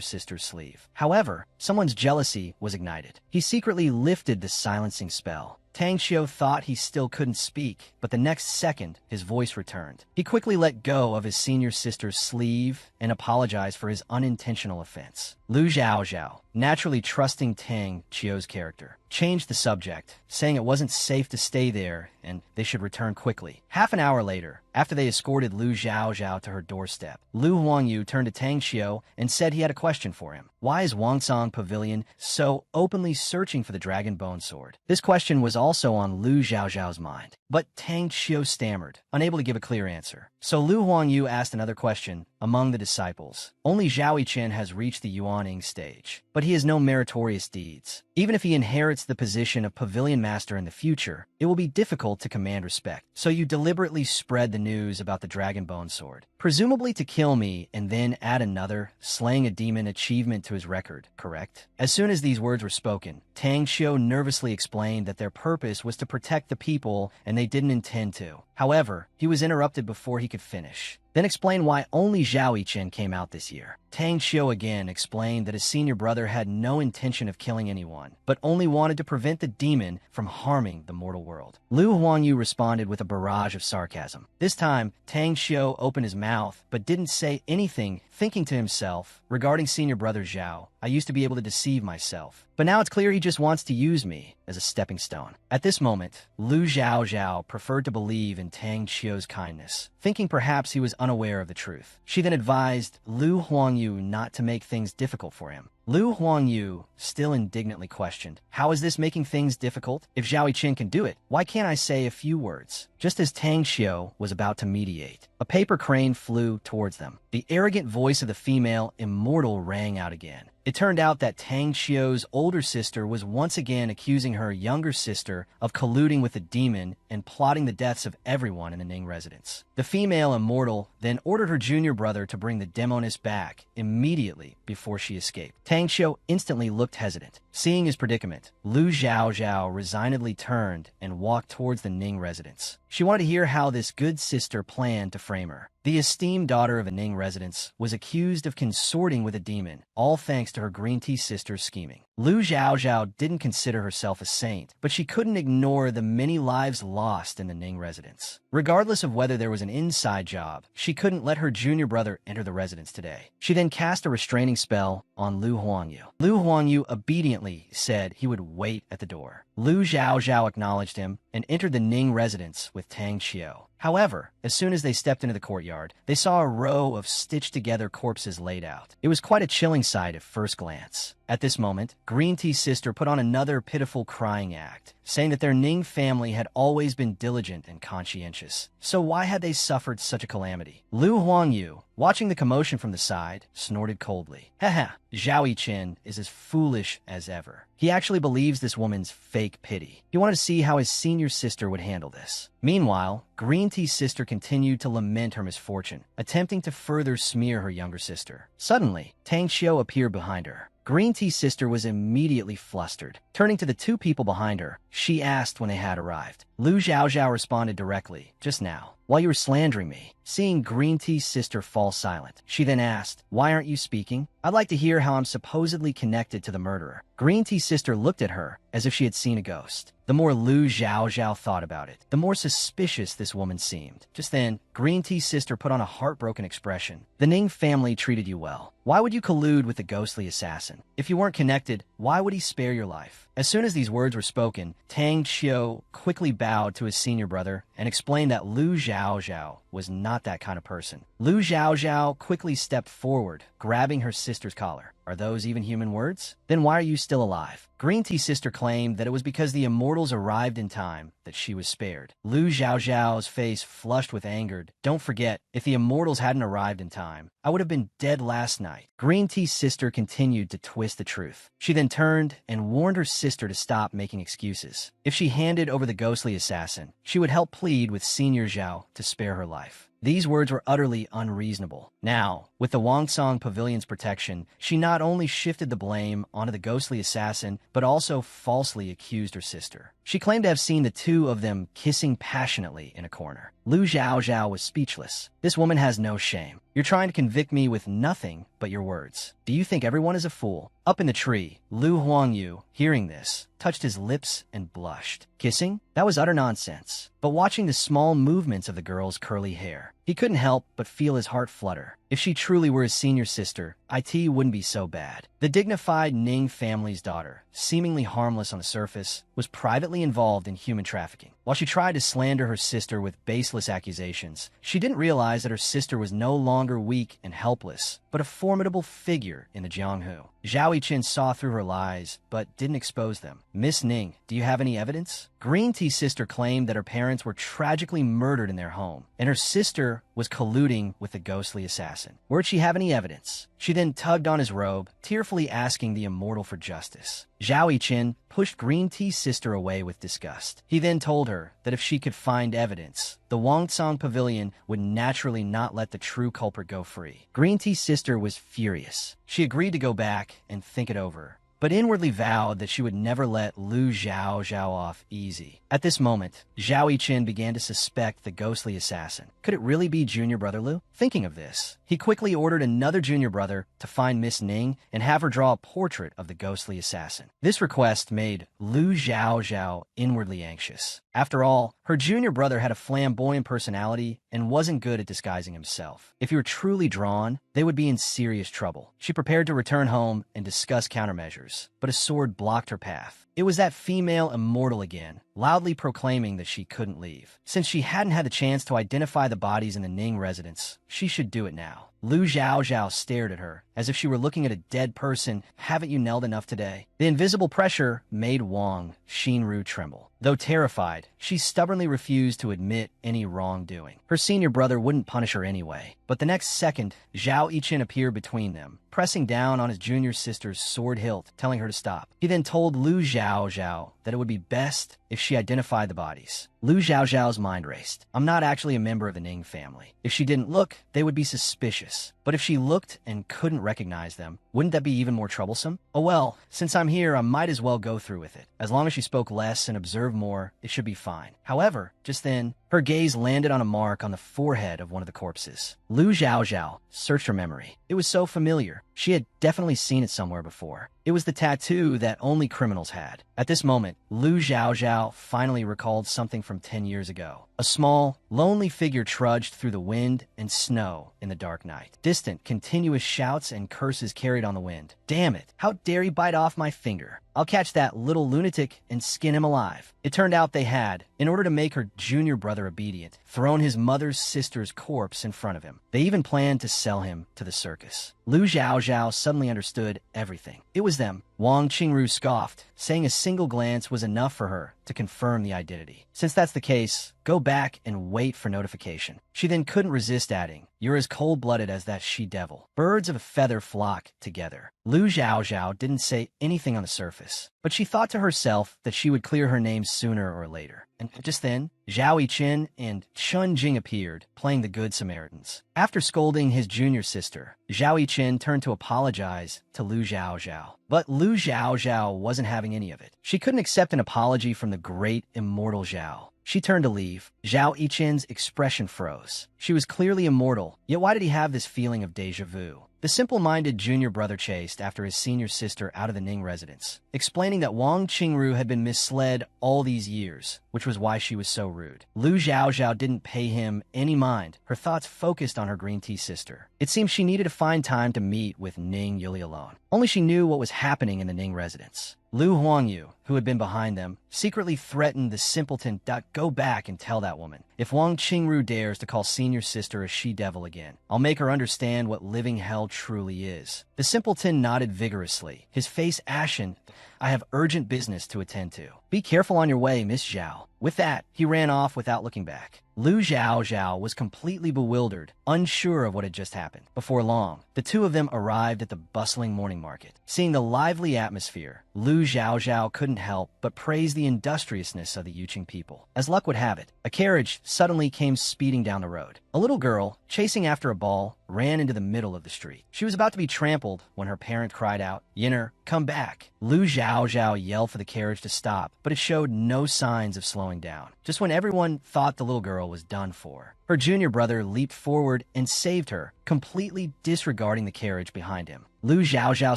sister's sleeve. However, someone's jealousy was ignited. He secretly lifted the silencing spell. Tang Xiu thought he still couldn't speak, but the next second, his voice returned. He quickly let go of his senior sister's sleeve and apologized for his unintentional offense. Lu Zhao Zhao, naturally trusting Tang Xiu's character, changed the subject, saying it wasn't safe to stay there and they should return quickly. Half an hour later, after they escorted Lu Zhao Zhao to her doorstep, Lu Huangyu turned to Tang Xiu and said he had a question for him. Why is Wangsong Pavilion so openly searching for the Dragon Bone Sword? This question was also on Lu Zhao Zhao's mind, but Tang Xiu stammered, unable to give a clear answer. So Lu Huangyu asked another question among the disciples. Only Zhao Yichen has reached the Yuaning stage, but he has no meritorious deeds. Even if he inherits the position of pavilion master in the future, it will be difficult to command respect. So you deliberately spread the news about the Dragon Bone Sword, presumably to kill me and then add another, slaying a demon achievement to his record, correct? As soon as these words were spoken, Tang Xiu nervously explained that their purpose was to protect the people and they didn't intend to. However, he was interrupted before he could finish. Then explain why only Zhao Yichen came out this year. Tang Xiu again explained that his senior brother had no intention of killing anyone, but only wanted to prevent the demon from harming the mortal world. Lu Huangyu responded with a barrage of sarcasm. This time, Tang Xiu opened his mouth, but didn't say anything, thinking to himself, regarding senior brother Zhao, I used to be able to deceive myself, but now it's clear he just wants to use me as a stepping stone. At this moment, Lu Zhao Zhao preferred to believe in Tang Xiu's kindness, thinking perhaps he was unaware of the truth. She then advised Lu Huangyu not to make things difficult for him. Lu Huangyu still indignantly questioned, how is this making things difficult? If Zhao Yichen can do it, why can't I say a few words? Just as Tang Xiu was about to mediate, a paper crane flew towards them. The arrogant voice of the female immortal rang out again. It turned out that Tang Xiu's older sister was once again accusing her younger sister of colluding with the demon and plotting the deaths of everyone in the Ning residence. The female immortal then ordered her junior brother to bring the demoness back immediately before she escaped. Tang Xiu instantly looked hesitant. Seeing his predicament, Lu Zhao Zhao resignedly turned and walked towards the Ning residence. She wanted to hear how this good sister planned to frame her. The esteemed daughter of a Ning residence was accused of consorting with a demon, all thanks to her green tea sister's scheming. Lu Zhao Zhao didn't consider herself a saint, but she couldn't ignore the many lives lost in the Ning residence. Regardless of whether there was an inside job, she couldn't let her junior brother enter the residence today. She then cast a restraining spell on Lu Huangyu. Lu Huangyu obediently said he would wait at the door. Lu Zhao Zhao acknowledged him and entered the Ning residence with Tang Xiu. However, as soon as they stepped into the courtyard, they saw a row of stitched-together corpses laid out. It was quite a chilling sight at first glance. At this moment, Green Tea's sister put on another pitiful crying act, saying that their Ning family had always been diligent and conscientious. So why had they suffered such a calamity? Lu Huangyu, watching the commotion from the side, snorted coldly. Haha, Zhao Yichen is as foolish as ever. He actually believes this woman's fake pity. He wanted to see how his senior sister would handle this. Meanwhile, Green Tea's sister continued to lament her misfortune, attempting to further smear her younger sister. Suddenly, Tang Xiu appeared behind her. Green Tea's sister was immediately flustered. Turning to the two people behind her, she asked when they had arrived. Lu Zhao Zhao responded directly, just now, while you were slandering me. Seeing Green Tea's sister fall silent, she then asked, why aren't you speaking? I'd like to hear how I'm supposedly connected to the murderer. Green Tea's sister looked at her as if she had seen a ghost. The more Lu Zhao Zhao thought about it, the more suspicious this woman seemed. Just then, Green Tea's sister put on a heartbroken expression. The Ning family treated you well. Why would you collude with the ghostly assassin? If you weren't connected, why would he spare your life? As soon as these words were spoken, Tang Xiu quickly bowed to his senior brother and explained that Lu Zhao Zhao was not that kind of person. Lu Zhao Zhao quickly stepped forward, grabbing her sister's collar. Are those even human words? Then why are you still alive? Green Tea's sister claimed that it was because the Immortals arrived in time that she was spared. Lu Xiaoxiao's face flushed with anger. Don't forget, if the Immortals hadn't arrived in time, I would have been dead last night. Green Tea's sister continued to twist the truth. She then turned and warned her sister to stop making excuses. If she handed over the ghostly assassin, she would help plead with Senior Zhao to spare her life. These words were utterly unreasonable. Now, with the Wangsong Pavilion's protection, she not only shifted the blame onto the ghostly assassin, but also falsely accused her sister. She claimed to have seen the two of them kissing passionately in a corner. Lu Xiaoxiao was speechless. This woman has no shame. You're trying to convict me with nothing but your words. Do you think everyone is a fool? Up in the tree, Lu Huangyu, hearing this, touched his lips and blushed. Kissing? That was utter nonsense. But watching the small movements of the girl's curly hair, he couldn't help but feel his heart flutter. If she truly were his senior sister, it wouldn't be so bad. The dignified Ning family's daughter, seemingly harmless on the surface, was privately involved in human trafficking. While she tried to slander her sister with baseless accusations, she didn't realize that her sister was no longer weak and helpless, but a formidable figure in the Jianghu. Zhao Yiqin saw through her lies, but didn't expose them. Miss Ning, do you have any evidence? Green Tea's sister claimed that her parents were tragically murdered in their home, and her sister was colluding with the ghostly assassin. Where'd she have any evidence? She then tugged on his robe, tearfully asking the immortal for justice. Zhao Yiqin pushed Green Tea's sister away with disgust. He then told her that if she could find evidence, the Wangsong Pavilion would naturally not let the true culprit go free. Green Tea's sister was furious. She agreed to go back and think it over, but inwardly vowed that she would never let Lu Xiaoxiao off easy. At this moment, Zhao Yiqin began to suspect the ghostly assassin. Could it really be junior brother Lu? Thinking of this, he quickly ordered another junior brother to find Miss Ning and have her draw a portrait of the ghostly assassin. This request made Lu Xiaoxiao inwardly anxious. After all, her junior brother had a flamboyant personality and wasn't good at disguising himself. If he were truly drawn, they would be in serious trouble. She prepared to return home and discuss countermeasures, but a sword blocked her path. It was that female immortal again, loudly proclaiming that she couldn't leave. Since she hadn't had the chance to identify the bodies in the Ning residence, she should do it now. Lu Xiaoxiao stared at her, as if she were looking at a dead person. Haven't you knelt enough today? The invisible pressure made Wang Xinru tremble. Though terrified, she stubbornly refused to admit any wrongdoing. Her senior brother wouldn't punish her anyway. But the next second, Zhao Yiqin appeared between them, pressing down on his junior sister's sword hilt, telling her to stop. He then told Lu Xiaoxiao that it would be best if she identified the bodies. Lu Xiaoxiao's mind raced. I'm not actually a member of the Ning family. If she didn't look, they would be suspicious. But if she looked and couldn't recognize them, wouldn't that be even more troublesome? Oh well, since I'm here, I might as well go through with it. As long as she spoke less and observed more, it should be fine. However, just then, her gaze landed on a mark on the forehead of one of the corpses. Lu Xiaoxiao searched her memory. It was so familiar. She had definitely seen it somewhere before. It was the tattoo that only criminals had. At this moment, Lu Xiaoxiao finally recalled something from 10 years ago. A small, lonely figure trudged through the wind and snow in the dark night. Distant, continuous shouts and curses carried on the wind. Damn it! How dare he bite off my finger? I'll catch that little lunatic and skin him alive. It turned out they had, in order to make her junior brother obedient, thrown his mother's sister's corpse in front of him. They even planned to sell him to the circus. Lu Xiaoxiao suddenly understood everything. It was them. Wang Qingru scoffed, saying a single glance was enough for her to confirm the identity. Since that's the case, go back and wait for notification. She then couldn't resist adding, you're as cold-blooded as that she-devil. Birds of a feather flock together. Lu Xiaoxiao didn't say anything on the surface, but she thought to herself that she would clear her name sooner or later. And just then, Zhao Yiqin and Chun Jing appeared, playing the Good Samaritans. After scolding his junior sister, Zhao Yiqin turned to apologize to Lu Xiaoxiao. But Lu Xiaoxiao wasn't having any of it. She couldn't accept an apology from the great immortal Zhao. She turned to leave. Zhao Yiqin's expression froze. She was clearly immortal, yet why did he have this feeling of déjà vu? The simple-minded junior brother chased after his senior sister out of the Ning residence, explaining that Wang Qingru had been misled all these years, which was why she was so rude. Lu Xiaoxiao didn't pay him any mind. Her thoughts focused on her green tea sister. It seemed she needed to find time to meet with Ning Yuli alone. Only she knew what was happening in the Ning residence. Lu Huangyu, who had been behind them, secretly threatened the simpleton to go back and tell that woman. If Wang Qingru dares to call senior sister a she-devil again, I'll make her understand what living hell truly is. The simpleton nodded vigorously, his face ashen. I have urgent business to attend to. Be careful on your way, Miss Zhao. With that, he ran off without looking back. Lu Zhao was completely bewildered, unsure of what had just happened. Before long, the two of them arrived at the bustling morning market. Seeing the lively atmosphere, Lu Zhao couldn't help but praise the industriousness of the Yuqing people. As luck would have it, a carriage suddenly came speeding down the road. A little girl, chasing after a ball, ran into the middle of the street. She was about to be trampled when her parent cried out, "Yinner, come back." Lu Zhao yelled for the carriage to stop, but it showed no signs of slowing down. Just when everyone thought the little girl was done for, her junior brother leaped forward and saved her, completely disregarding the carriage behind him. Lu Zhao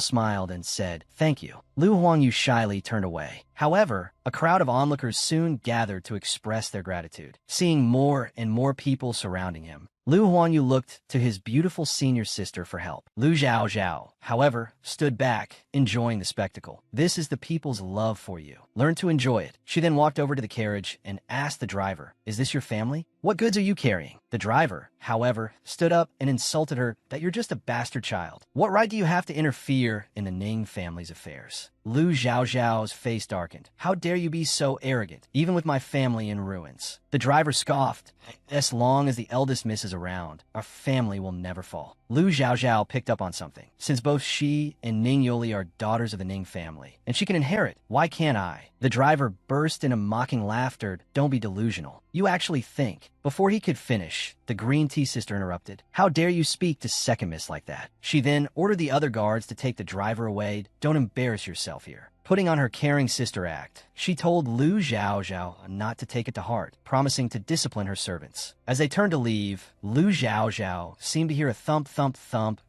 smiled and said, "Thank you." Lu Huangyu shyly turned away. However, a crowd of onlookers soon gathered to express their gratitude. Seeing more and more people surrounding him, Lu Huangyu looked to his beautiful senior sister for help. Lu Zhao, however, stood back, enjoying the spectacle. "This is the people's love for you. Learn to enjoy it." She then walked over to the carriage and asked the driver, "Is this your family? What goods are you carrying?" The driver, however, stood up and insulted her that you're just a bastard child. What right do you have to interfere in the Ning family's affairs? Lu Zhao's face darkened. "How dare you be so arrogant, even with my family in ruins?" The driver scoffed. "As long as the eldest miss is around, our family will never fall." Lu Zhao picked up on something. Since both she and Ning Yoli are daughters of the Ning family, and she can inherit, why can't I? The driver burst into mocking laughter. "Don't be delusional. You actually think." Before he could finish, the green tea sister interrupted. "How dare you speak to second miss like that?" She then ordered the other guards to take the driver away. "Don't embarrass yourself here." Putting on her caring sister act, she told Lu Zhao not to take it to heart, promising to discipline her servants. As they turned to leave, Lu Zhao seemed to hear a thump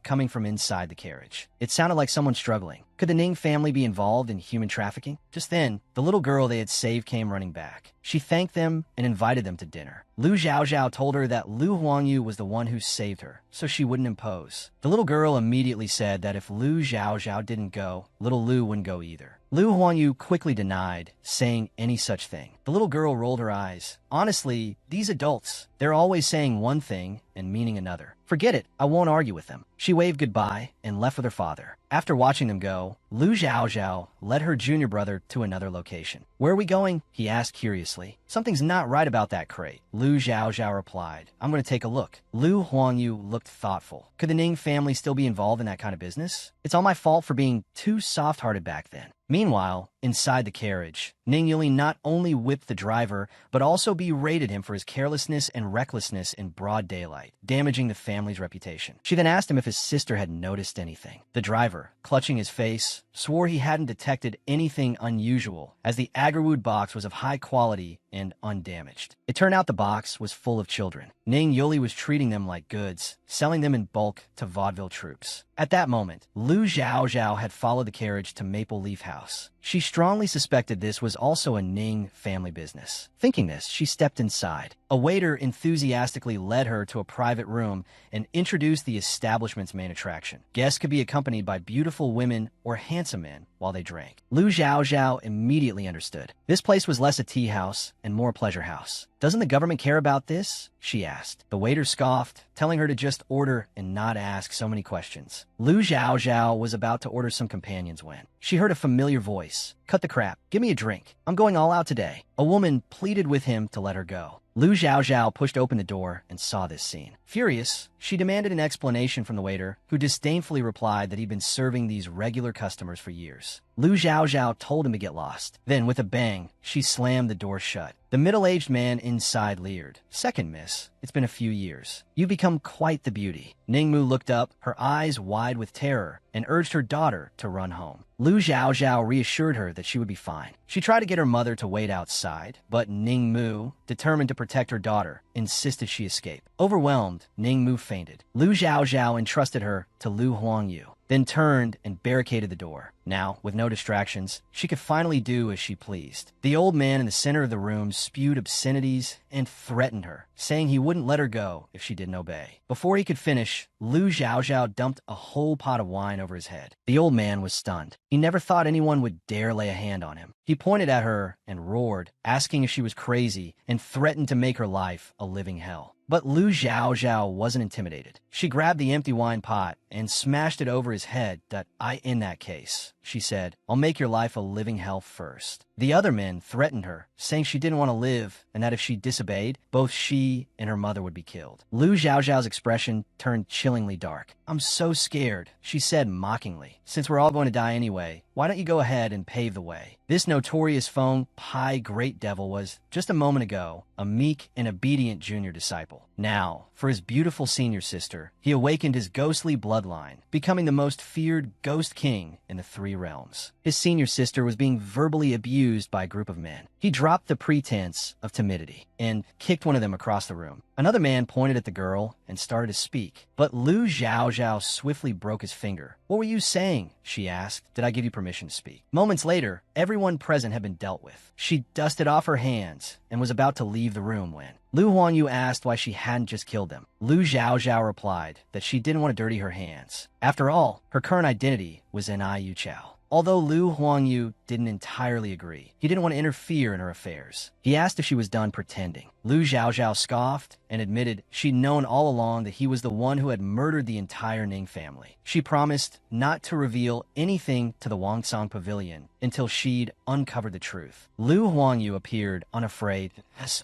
coming from inside the carriage. It sounded like someone struggling. Could the Ning family be involved in human trafficking? Just then, the little girl they had saved came running back. She thanked them and invited them to dinner. Lu Zhao told her that Lu Huangyu was the one who saved her, so she wouldn't impose. The little girl immediately said that if Lu Zhao didn't go, little Lu wouldn't go either. Lu Huangyu quickly denied saying any such thing. The little girl rolled her eyes. "Honestly, these adults, they're always saying one thing and meaning another. Forget it, I won't argue with them." She waved goodbye and left with her father. After watching them go, Lu Zhao led her junior brother to another location. "Where are we going?" he asked curiously. "Something's not right about that crate," Lu Zhao replied. "I'm going to take a look." Lu Huangyu looked thoughtful. Could the Ning family still be involved in that kind of business? It's all my fault for being too soft-hearted back then. Meanwhile, inside the carriage, Ning Yuli not only whipped the driver, but also berated him for his carelessness and recklessness in broad daylight, damaging the family's reputation. She then asked him if his sister had noticed anything. The driver, clutching his face, swore he hadn't detected anything unusual, as the Agriwood box was of high quality and undamaged. It turned out the box was full of children. Ning Yuli was treating them like goods, selling them in bulk to vaudeville troops. At that moment, Lu Zhao had followed the carriage to Maple Leaf House. She strongly suspected this was also a Ning family business. Thinking this, she stepped inside. A waiter enthusiastically led her to a private room and introduced the establishment's main attraction. Guests could be accompanied by beautiful women or handsome men while they drank. Lu Zhao immediately understood. This place was less a tea house and more a pleasure house. "Doesn't the government care about this?" she asked. The waiter scoffed, telling her to just order and not ask so many questions. Lu Zhao was about to order some companions when she heard a familiar voice. "Cut the crap. Give me a drink. I'm going all out today." A woman pleaded with him to let her go. Lu Zhao pushed open the door and saw this scene. Furious, she demanded an explanation from the waiter, who disdainfully replied that he'd been serving these regular customers for years. Lu Zhao told him to get lost. Then, with a bang, she slammed the door shut. The middle-aged man inside leered. "Second miss, it's been a few years. You've become quite the beauty." Ningmu looked up, her eyes wide with terror, and urged her daughter to run home. Lu Zhao reassured her that she would be fine. She tried to get her mother to wait outside, but Ningmu, determined to protect her daughter, insisted she escape. Overwhelmed, Ningmu fainted. Lu Zhao entrusted her to Lu Huangyu. then turned and barricaded the door. Now, with no distractions, she could finally do as she pleased. The old man in the center of the room spewed obscenities and threatened her, saying he wouldn't let her go if she didn't obey. Before he could finish, Lu Xiaoxiao dumped a whole pot of wine over his head. The old man was stunned. He never thought anyone would dare lay a hand on him. He pointed at her and roared, asking if she was crazy, and threatened to make her life a living hell. But Lu Xiaoxiao wasn't intimidated. She grabbed the empty wine pot and smashed it over his head. In that case, she said, I'll make your life a living hell first. The other men threatened her, saying she didn't want to live and that if she disobeyed, both she and her mother would be killed. Lu Xiaoxiao's expression turned chillingly dark. I'm so scared, she said mockingly. Since we're all going to die anyway, why don't you go ahead and pave the way? This notorious Feng Pai Great Devil was, just a moment ago, a meek and obedient junior disciple. Now, for his beautiful senior sister, he awakened his ghostly bloodline, becoming the most feared ghost king in the 3 realms. His senior sister was being verbally abused by a group of men. He dropped the pretense of timidity and kicked one of them across the room. Another man pointed at the girl and started to speak, but Lu Xiaoxiao swiftly broke his finger. What were you saying? She asked. Did I give you permission to speak? Moments later, everyone present had been dealt with. She dusted off her hands and was about to leave the room when Lu Huangyu asked why she hadn't just killed them. Lu Xiaoxiao replied that she didn't want to dirty her hands. After all, her current identity was Ni Yu Chao. Although Lu Huangyu didn't entirely agree, he didn't want to interfere in her affairs. He asked if she was done pretending. Lu Xiaoxiao scoffed and admitted she'd known all along that he was the one who had murdered the entire Ning family. She promised not to reveal anything to the Wangsong Pavilion until she'd uncovered the truth. Lu Huangyu appeared unafraid.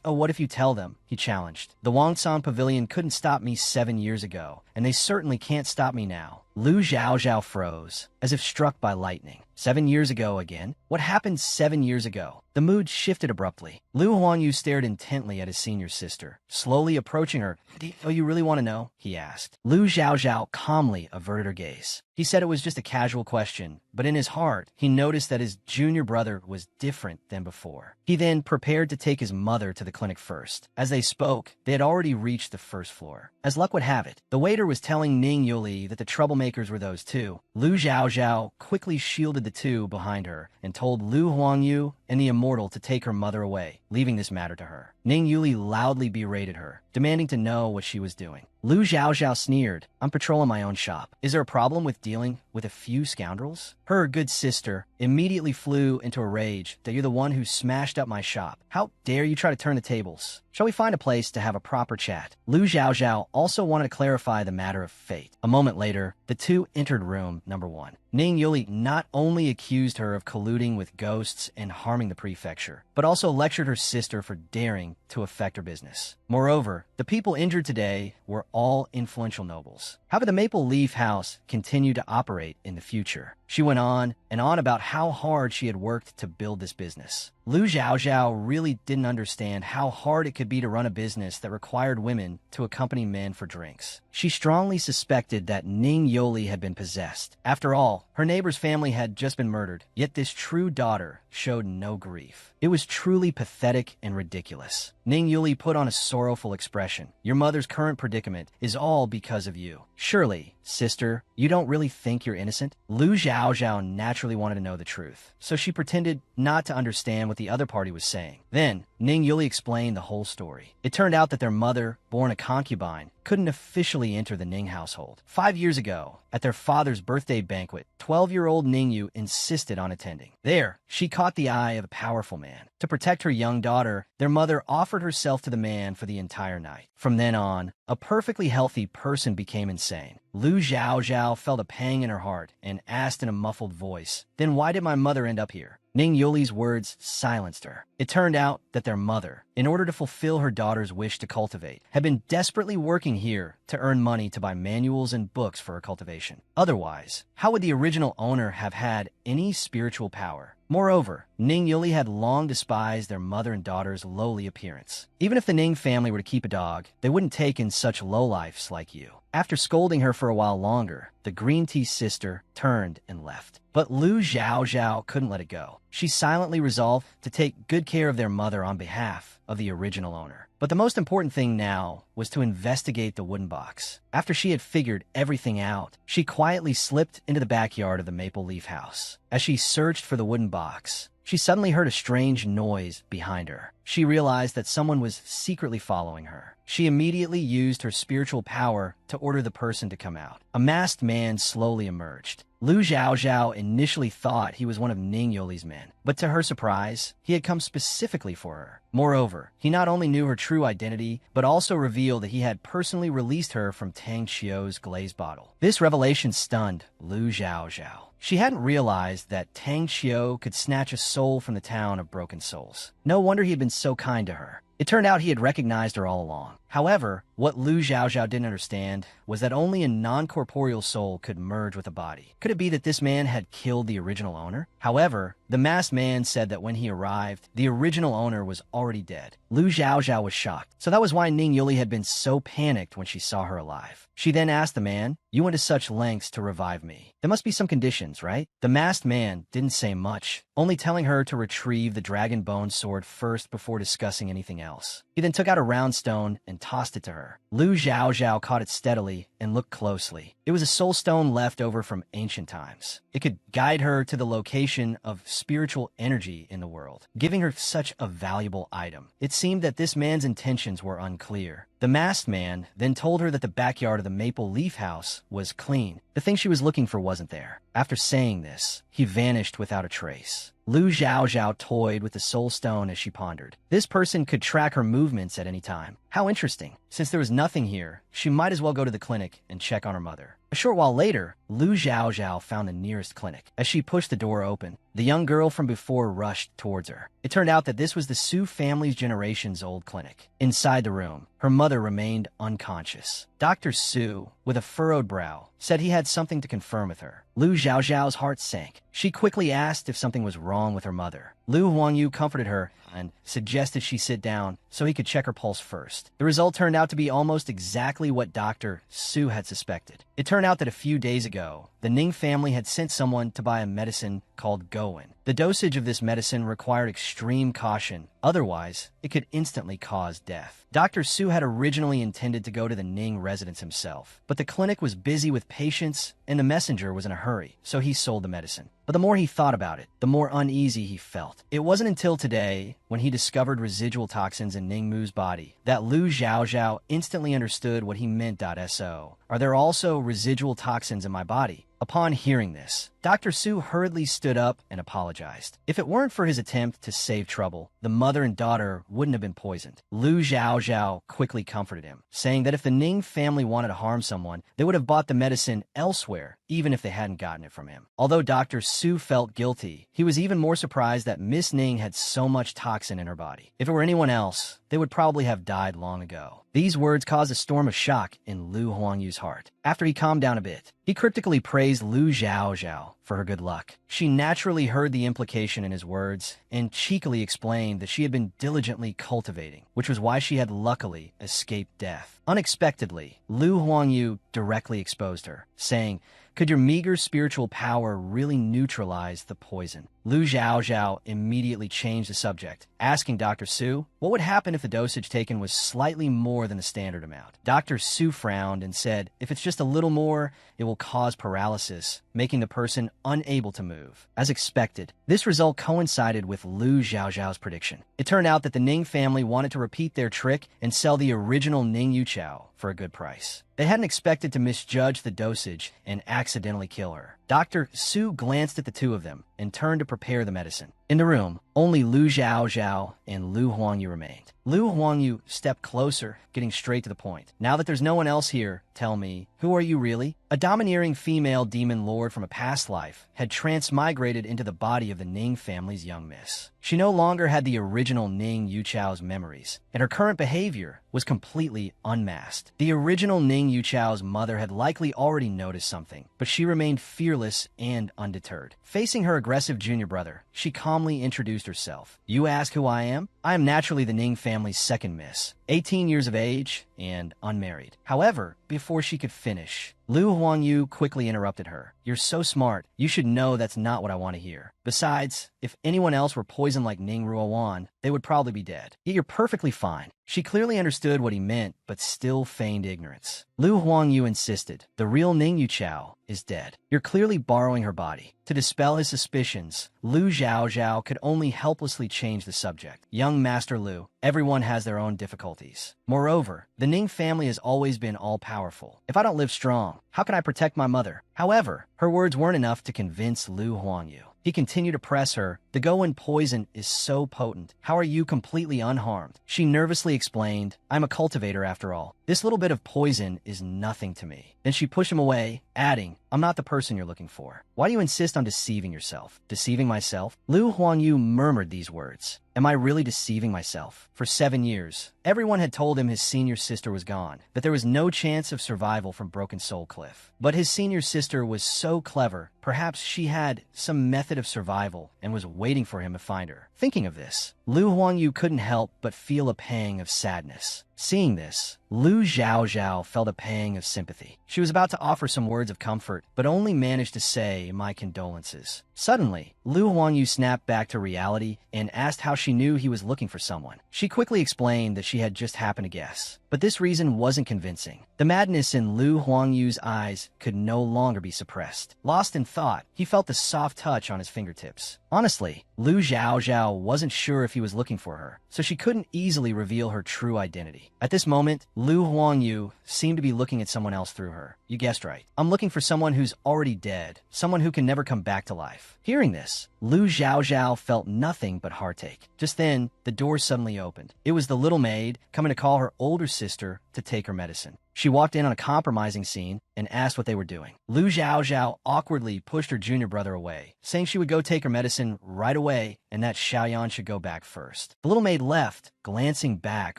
Oh, what if you tell them? He challenged. The Wangsong Pavilion couldn't stop me 7 years ago, and they certainly can't stop me now. Lu Xiaoxiao froze, as if struck by lightning. 7 years ago again? What happened 7 years ago? The mood shifted abruptly. Lu Huangyu stared intently at his senior sister, slowly approaching her. Oh, you really want to know? He asked. Lu Xiaoxiao calmly averted her gaze. He said it was just a casual question, but in his heart, he noticed that his junior brother was different than before. He then prepared to take his mother to the clinic first. As they spoke, they had already reached the first floor. As luck would have it, the waiter was telling Ning Yuli that the troublemakers were those two. Lu Xiaoxiao quickly shielded the two behind her and told Lu Huangyu and the Immortal to take her mother away, leaving this matter to her. Ning Yuli loudly berated her, demanding to know what she was doing. Lu Xiaoxiao sneered. I'm patrolling my own shop. Is there a problem with dealing with a few scoundrels? Her good sister immediately flew into a rage that you're the one who smashed up my shop. How dare you try to turn the tables? Shall we find a place to have a proper chat? Lu Xiaoxiao also wanted to clarify the matter of fate. A moment later, the two entered room number 1. Ning Yuli not only accused her of colluding with ghosts and harming the prefecture, but also lectured her sister for daring to affect her business. Moreover, the people injured today were all influential nobles. How could the Maple Leaf House continue to operate in the future? She went on and on about how hard she had worked to build this business. Lu Xiaoxiao really didn't understand how hard it could be to run a business that required women to accompany men for drinks. She strongly suspected that Ning Yoli had been possessed. After all, her neighbor's family had just been murdered, yet this true daughter showed no grief. It was truly pathetic and ridiculous. Ning Yuli put on a sorrowful expression. Your mother's current predicament is all because of you. Surely, sister, you don't really think you're innocent? Lu Xiaoxiao naturally wanted to know the truth, so she pretended not to understand what the other party was saying. Then, Ning Yuli explained the whole story. It turned out that their mother, born a concubine, couldn't officially enter the Ning household. 5 years ago, at their father's birthday banquet, 12-year-old Ningyu insisted on attending. There, she caught the eye of a powerful man. To protect her young daughter, their mother offered herself to the man for the entire night. From then on, a perfectly healthy person became insane. Lu Xiaoxiao felt a pang in her heart and asked in a muffled voice, "Then why did my mother end up here?" Ning Yuli's words silenced her. It turned out that their mother, in order to fulfill her daughter's wish to cultivate, had been desperately working here to earn money to buy manuals and books for her cultivation. Otherwise, how would the original owner have had any spiritual power? Moreover, Ning Yuli had long despised their mother and daughter's lowly appearance. Even if the Ning family were to keep a dog, they wouldn't take in such lowlifes like you. After scolding her for a while longer, the green tea sister turned and left. But Lu Xiaoxiao couldn't let it go. She silently resolved to take good care of their mother on behalf of the original owner. But the most important thing now was to investigate the wooden box. After she had figured everything out, she quietly slipped into the backyard of the maple leaf house. As she searched for the wooden box, she suddenly heard a strange noise behind her. She realized that someone was secretly following her. She immediately used her spiritual power to order the person to come out. A masked man slowly emerged. Lu Zhaozhao initially thought he was one of Ning Yoli's men, but to her surprise, he had come specifically for her. Moreover, he not only knew her true identity, but also revealed that he had personally released her from Tang Qiu's glaze bottle. This revelation stunned Lu Zhaozhao. She hadn't realized that Tang Qiu could snatch a soul from the town of broken souls. No wonder he had been so kind to her. It turned out he had recognized her all along. However, what Lu Zhaozhao didn't understand was that only a non-corporeal soul could merge with a body. Could it be that this man had killed the original owner? However, the masked man said that when he arrived, the original owner was already dead. Lu Zhaozhao was shocked, so that was why Ning Yuli had been so panicked when she saw her alive. She then asked the man, "You went to such lengths to revive me. There must be some conditions, right?" The masked man didn't say much, only telling her to retrieve the dragon bone sword first before discussing anything else. He then took out a round stone and tossed it to her. Lu Zhaozhao caught it steadily and looked closely. It was a soul stone left over from ancient times. It could guide her to the location of spiritual energy in the world, giving her such a valuable item. It seemed that this man's intentions were unclear. The masked man then told her that the backyard of the maple leaf house was clean. The thing she was looking for wasn't there. After saying this, he vanished without a trace. Lu Zhaozhao toyed with the soul stone as she pondered. This person could track her movements at any time. How interesting. Since there was nothing here, she might as well go to the clinic and check on her mother. A short while later, Lu Zhaozhao found the nearest clinic. As she pushed the door open, the young girl from before rushed towards her. It turned out that this was the Su family's generation's old clinic. Inside the room, her mother remained unconscious. Dr. Su, with a furrowed brow, said he had something to confirm with her. Lu Zhaozhao's heart sank. She quickly asked if something was wrong with her mother. Lu Huangyu comforted her and suggested she sit down so he could check her pulse first. The result turned out to be almost exactly what Dr. Su had suspected. It turned out that a few days ago, the Ning family had sent someone to buy a medicine called Gowen. The dosage of this medicine required extreme caution, otherwise it could instantly cause death. Dr. Su had originally intended to go to the Ning residence himself, but the clinic was busy with patients and the messenger was in a hurry, so he sold the medicine. But the more he thought about it, the more uneasy he felt. It wasn't until today, when he discovered residual toxins in Ning Mu's body, that Lu Zhaozhao instantly understood what he meant. So, are there also residual toxins in my body? Upon hearing this, Dr. Su hurriedly stood up and apologized. If it weren't for his attempt to save trouble, the mother and daughter wouldn't have been poisoned. Lu Zhaozhao quickly comforted him, saying that if the Ning family wanted to harm someone, they would have bought the medicine elsewhere, even if they hadn't gotten it from him. Although Dr. Su felt guilty, he was even more surprised that Miss Ning had so much toxin in her body. If it were anyone else, they would probably have died long ago. These words caused a storm of shock in Lu Huangyu's heart. After he calmed down a bit, he cryptically praised Lu Zhaozhao for her good luck. She naturally heard the implication in his words and cheekily explained that she had been diligently cultivating, which was why she had luckily escaped death. Unexpectedly, Lu Huangyu directly exposed her, saying, "Could your meager spiritual power really neutralize the poison?" Lu Zhaozhao immediately changed the subject, asking Dr. Su what would happen if the dosage taken was slightly more than the standard amount. Dr. Su frowned and said, "If it's just a little more, it will cause paralysis, making the person unable to move." As expected, this result coincided with Lu Zhaozhao's prediction. It turned out that the Ning family wanted to repeat their trick and sell the original Ning Yuqiao for a good price. They hadn't expected to misjudge the dosage and accidentally kill her. Dr. Su glanced at the two of them and turned to prepare the medicine. In the room, only Lu Zhaozhao and Lu Huangyu remained. Lu Huangyu stepped closer, getting straight to the point. "Now that there's no one else here, tell me, who are you really?" A domineering female demon lord from a past life had transmigrated into the body of the Ning family's young miss. She no longer had the original Ning Yuqiao's memories, and her current behavior was completely unmasked. The original Ning Yuqiao's mother had likely already noticed something, but she remained fearless and undeterred. Facing her aggressive junior brother, she calmly introduced herself. "You ask who I am? I am naturally the Ning family's second miss, 18 years of age and unmarried. However, before she could finish, Lu Huangyu quickly interrupted her. "You're so smart. You should know that's not what I want to hear. Besides, if anyone else were poisoned like Ning Ruowan, they would probably be dead. Yet you're perfectly fine." She clearly understood what he meant, but still feigned ignorance. Lu Huangyu insisted, "The real Ning Yuchao is dead. You're clearly borrowing her body." To dispel his suspicions, Lu Zhaozhao could only helplessly change the subject. "Young Master Lu, everyone has their own difficulties. Moreover, the Ning family has always been all-powerful. If I don't live strong, how can I protect my mother?" However, her words weren't enough to convince Lu Huangyu. He continued to press her. "The Goen poison is so potent. How are you completely unharmed?" She nervously explained, "I'm a cultivator after all. This little bit of poison is nothing to me." Then she pushed him away, adding, "I'm not the person you're looking for. Why do you insist on deceiving yourself?" "Deceiving myself?" Lu Huangyu murmured these words. "Am I really deceiving myself?" For 7 years, everyone had told him his senior sister was gone, that there was no chance of survival from Broken Soul Cliff. But his senior sister was so clever, perhaps she had some method of survival and was waiting for him to find her. Thinking of this, Lu Huangyu couldn't help but feel a pang of sadness. Seeing this, Lu Zhaozhao felt a pang of sympathy. She was about to offer some words of comfort, but only managed to say, "My condolences." Suddenly, Lu Huangyu snapped back to reality and asked how she knew he was looking for someone. She quickly explained that she had just happened to guess. But this reason wasn't convincing. The madness in Lu Huangyu's eyes could no longer be suppressed. Lost in thought, he felt the soft touch on his fingertips. Honestly, Lu Zhaozhao wasn't sure if he was looking for her, so she couldn't easily reveal her true identity. At this moment, Lu Huangyu seemed to be looking at someone else through her. "You guessed right. I'm looking for someone who's already dead, someone who can never come back to life." Hearing this, Lu Zhaozhao felt nothing but heartache. Just then, the door suddenly opened. It was the little maid coming to call her older sister to take her medicine. She walked in on a compromising scene and asked what they were doing. Lu Zhaozhao awkwardly pushed her junior brother away, saying she would go take her medicine right away and that Xiaoyan should go back first. The little maid left, glancing back